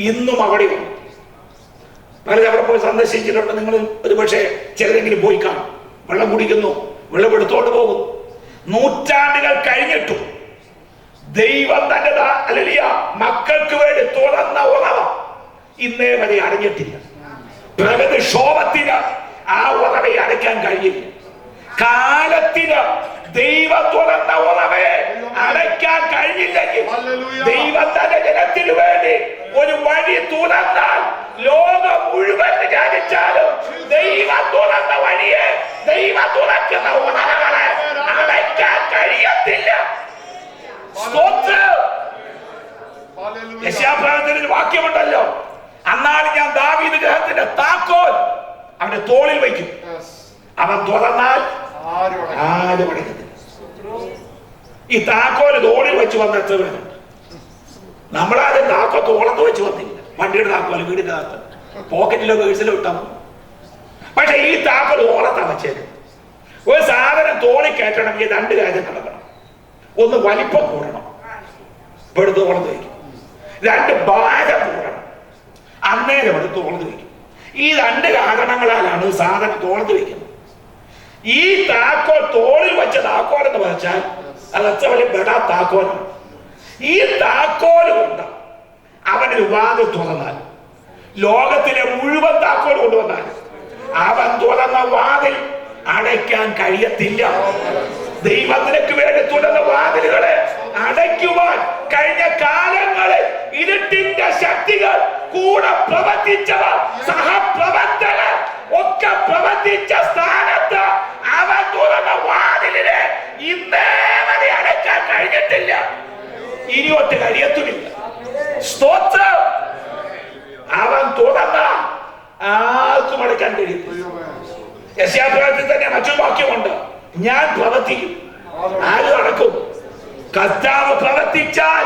ഇന്നും അവിടെ ഉണ്ട്. പലരും അവിടെ പോയി സന്ദർശിച്ചിട്ടുണ്ട്. നിങ്ങൾ ഒരു പക്ഷേ ചിലരെങ്കിലും പോയി കാണും. വെള്ളം കുടിക്കുന്നു, വെള്ളം എടുത്തോണ്ട് പോകുന്നു. നൂറ്റാണ്ടുകൾ കഴിഞ്ഞിട്ടും ദൈവം തന്റെ മക്കൾക്ക് വേണ്ടി തുറന്ന ഉറവ ഇന്നേ വരെ അടഞ്ഞിട്ടില്ല. പ്രകൃതിക്ഷോഭത്തിന് ആ ഉറവയെ അടയ്ക്കാൻ കഴിയില്ല. കാലത്തിന് ദൈവം തുറന്ന ഉറവയെ അടയ്ക്കാൻ കഴിഞ്ഞില്ലെങ്കിൽ ദൈവം തന്റെ ജനത്തിനു വേണ്ടി ഒരു വഴി തുറന്നാൽ ലോകം മുഴുവൻ വിചാരിച്ചാലും ദൈവം തുറന്ന വഴിയെ, ദൈവം തുറക്കുന്ന ഉറവകളെ അടയ്ക്കാൻ കഴിയത്തില്ല. യെശയ്യാപ്രവചനത്തിൽ വാക്യമുണ്ടല്ലോ, അന്നാൾ ഞാൻ ദാവീദ് ഗൃഹത്തിന്റെ താക്കോൽ അവന്റെ തോളിൽ വയ്ക്കും, അവൻ തുറന്നാൽ ആരും അടയ്ക്കത്തില്ല. ഈ താക്കോല് തോളിൽ വെച്ച് വന്ന എത്ര പേരുണ്ട്? നമ്മളാദ്യം താക്കോൽ തോളത്ത് വെച്ച് വന്നില്ല. വണ്ടിയുടെ താക്കോല്, വീടിന്റെ താക്കോൽ പോക്കറ്റിലോ പേഴ്സിലോ ഇട്ടാ. പക്ഷെ ഈ താക്കോൽ ഓളത്താ വെച്ചേക്കും. ഒരു സാധനം തോളി കയറ്റണമെങ്കിൽ രണ്ട് കാര്യം നടക്കണം. ഒന്ന് വലിപ്പം കൂടണം, എടുത്ത് ഓളത്ത് വയ്ക്കും. രണ്ട് ഭാരം കൂടണം, അന്നേരം എടുത്ത് ഓളത്ത് വയ്ക്കും. ഈ രണ്ട് കാരണങ്ങളാലാണ് സാധനം തോളത്ത് വയ്ക്കുന്നത്. ഈ താക്കോൽ തോളിൽ വെച്ച താക്കോൽ എന്ന് വെച്ചാൽ അത് അത്ര വലിയ ബെടാ താക്കോലാണ്. ഈ താക്കോല് കൊണ്ട് അവനൊരു വാതിൽ തുറന്നാൽ, ലോകത്തിലെ മുഴുവൻ താക്കോൽ കൊണ്ടുവന്നാൽ അവൻ തുറന്ന വാതിൽ അടയ്ക്കാൻ കഴിയത്തില്ല. ദൈവത്തിനു വേണ്ടി തുറന്ന വാതിലുകളെ അടയ്ക്കുവാൻ കഴിഞ്ഞ കാലങ്ങളിൽ ഇരുട്ടിന്റെ ശക്തികൾ കൂടെ പ്രവർത്തിച്ചവർ, സഹപ്രവർത്തകർ ഒക്കെ പ്രവർത്തിച്ച സ്ഥാനത്ത് അവൻ തുറന്ന വാതിലിനെ ഇന്നേ വരെ അടയ്ക്കാൻ കഴിഞ്ഞിട്ടില്ല. ഇനിയൊട്ട് കഴിയത്തുമില്ല. സ്തോത്രം. അവൻ തുറന്ന ആർക്കും അടയ്ക്കാൻ കഴിയത്തില്ല. യെശയ്യാപ്രവചനത്തിൽ തന്നെ മറ്റൊരു വാക്യമുണ്ട്, ഞാൻ പ്രവർത്തിക്കും, ആരും അടക്കും. കർത്താവ് പ്രവർത്തിച്ചാൽ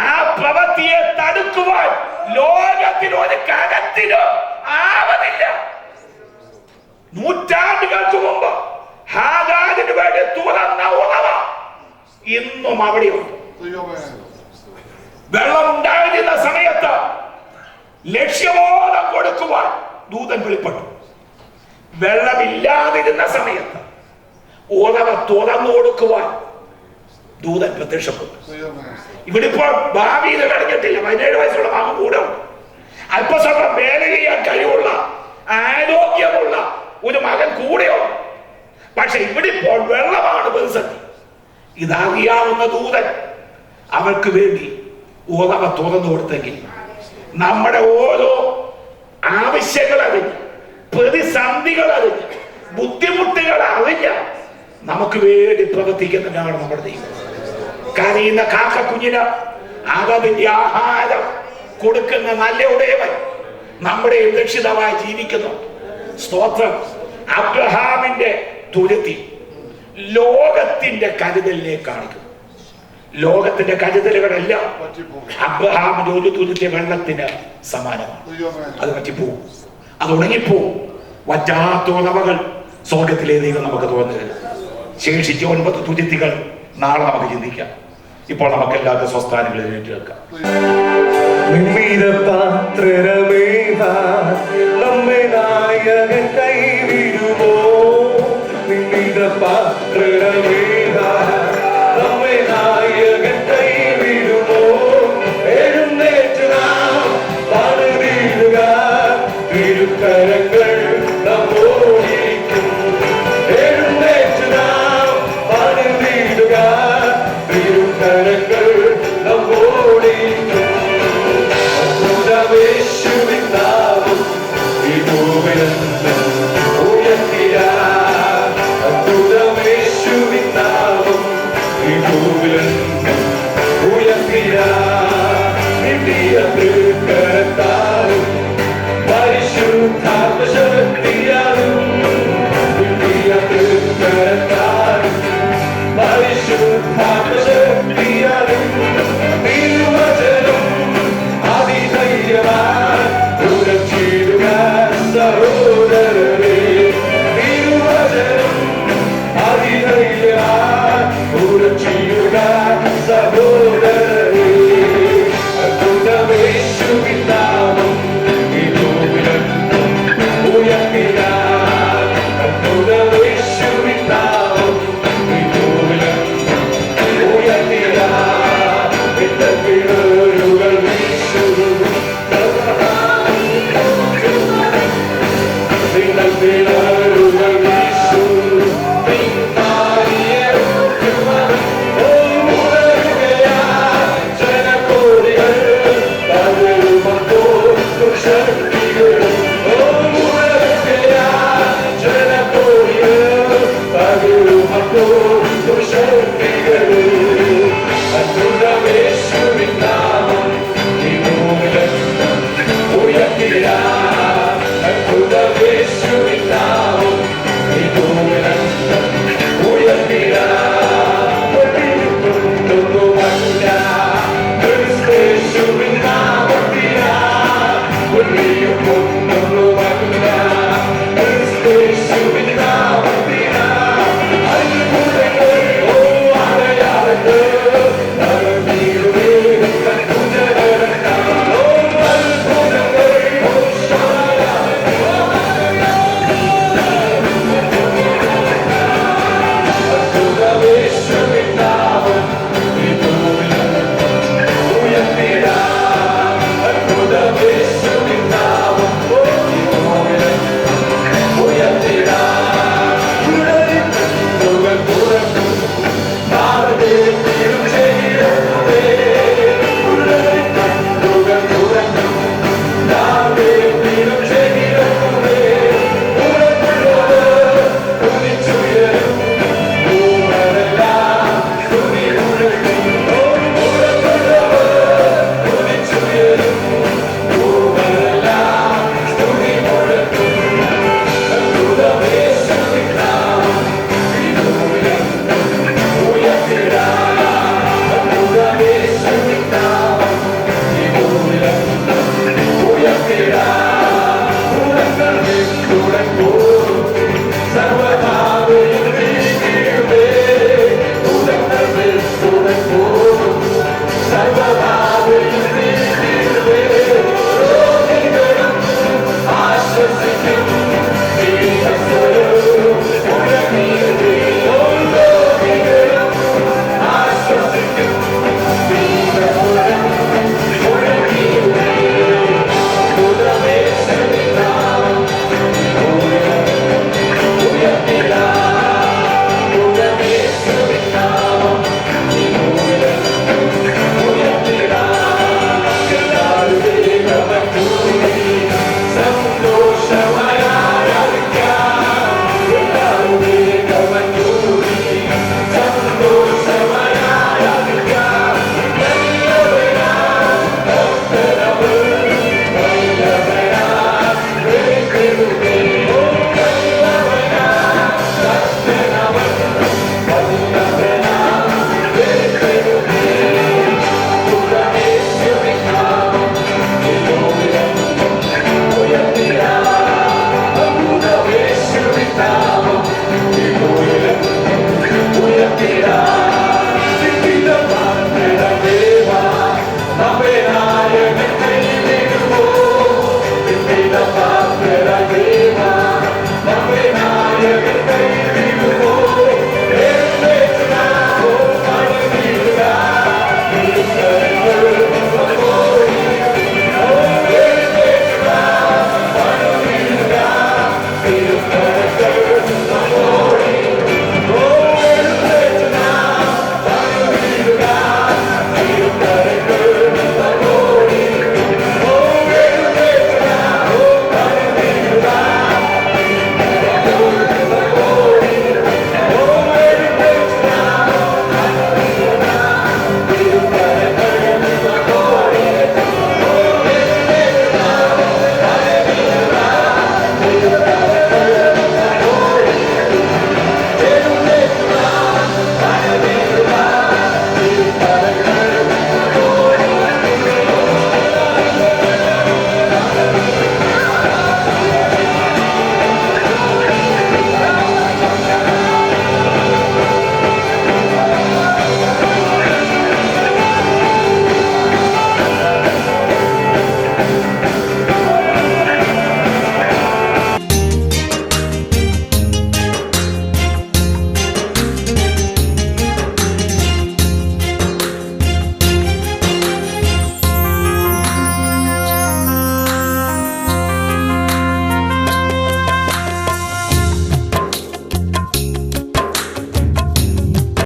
ആ പ്രവൃത്തിയെ തടുക്കുവാൻ ലോകത്തിന് ഒരു കരത്തിനോ ആവതില്ല. നൂറ്റാണ്ടുകൾക്ക് മുമ്പ് ഹാഗാരിന് വേണ്ടി തുറന്ന ഉറവ ഇന്നും അവിടെയുണ്ട്. വെള്ളമുണ്ടായിരുന്ന സമയത്ത് ലക്ഷ്യബോധം കൊടുക്കുവാൻ ദൂതൻ വെളിപ്പെട്ടു. വെള്ളമില്ലാതിരുന്ന സമയത്ത് ഉറവ തുറന്നു കൊടുക്കുവാൻ ദൂതൻ പ്രത്യക്ഷപ്പെട്ടു. ഇവിടെ ഇപ്പോൾ ഭാവിയിൽ കഴിഞ്ഞിട്ടില്ല. 17 വയസ്സുള്ള മകൻ കൂടെ ഉണ്ട്. അല്പസ്വല്പം വേല ചെയ്യാൻ കഴിവുള്ള ആരോഗ്യമുള്ള ഒരു മകൻ കൂടെയുണ്ട്. പക്ഷെ ഇവിടെ ഇപ്പോൾ വെള്ളമാണ് പ്രതിസന്ധി. ഇതറിയാവുന്ന ദൂതൻ അവർക്ക് വേണ്ടി ഉറവ തുറന്നു കൊടുത്തെങ്കിൽ നമ്മുടെ ഓരോ ആവശ്യങ്ങൾ അറിഞ്ഞ്, പ്രതിസന്ധികൾ അറിഞ്ഞ്, ബുദ്ധിമുട്ടുകൾ അറിഞ്ഞ് നമുക്ക് വേണ്ടി പ്രവർത്തിക്കുന്നതാണ് നമ്മുടെ ദൈവം. കരയുന്ന കാക്ക കുഞ്ഞിന് അതതിന്റെ ആഹാരം കൊടുക്കുന്ന നല്ല ഉടയവൻ നമ്മുടെ രക്ഷിതാവായി ജീവിക്കുന്നു. സ്തോത്രം. അബ്രഹാമിന്റെ തുരുത്തി ലോകത്തിന്റെ കരുതലിനെ കാണിക്കുന്നു. ലോകത്തിന്റെ കരുതലുകളെല്ലാം അബ്രഹാമിന്റെ ഒരു തുരുത്തിയ വെള്ളത്തിന് സമാനമാണ്. അത് പറ്റിപ്പോവും, അത് ഉണങ്ങിപ്പോവും. വറ്റാത്ത ഉറവകൾ സ്വർഗത്തിലെ ദൈവം നമുക്ക് തുറന്നു തരും. ശേഷിച്ച 9 തുരുത്തികൾ നാളെ നമുക്ക് ചിന്തിക്കാം. ഇപ്പോൾ നമുക്ക് എല്ലാവർക്കും സ്വസ്ഥാനങ്ങളിൽ ഏറ്റെടുക്കാം. നമ്മെ നായകൻ കൈവിടുമോ? പാത്രമേഹാ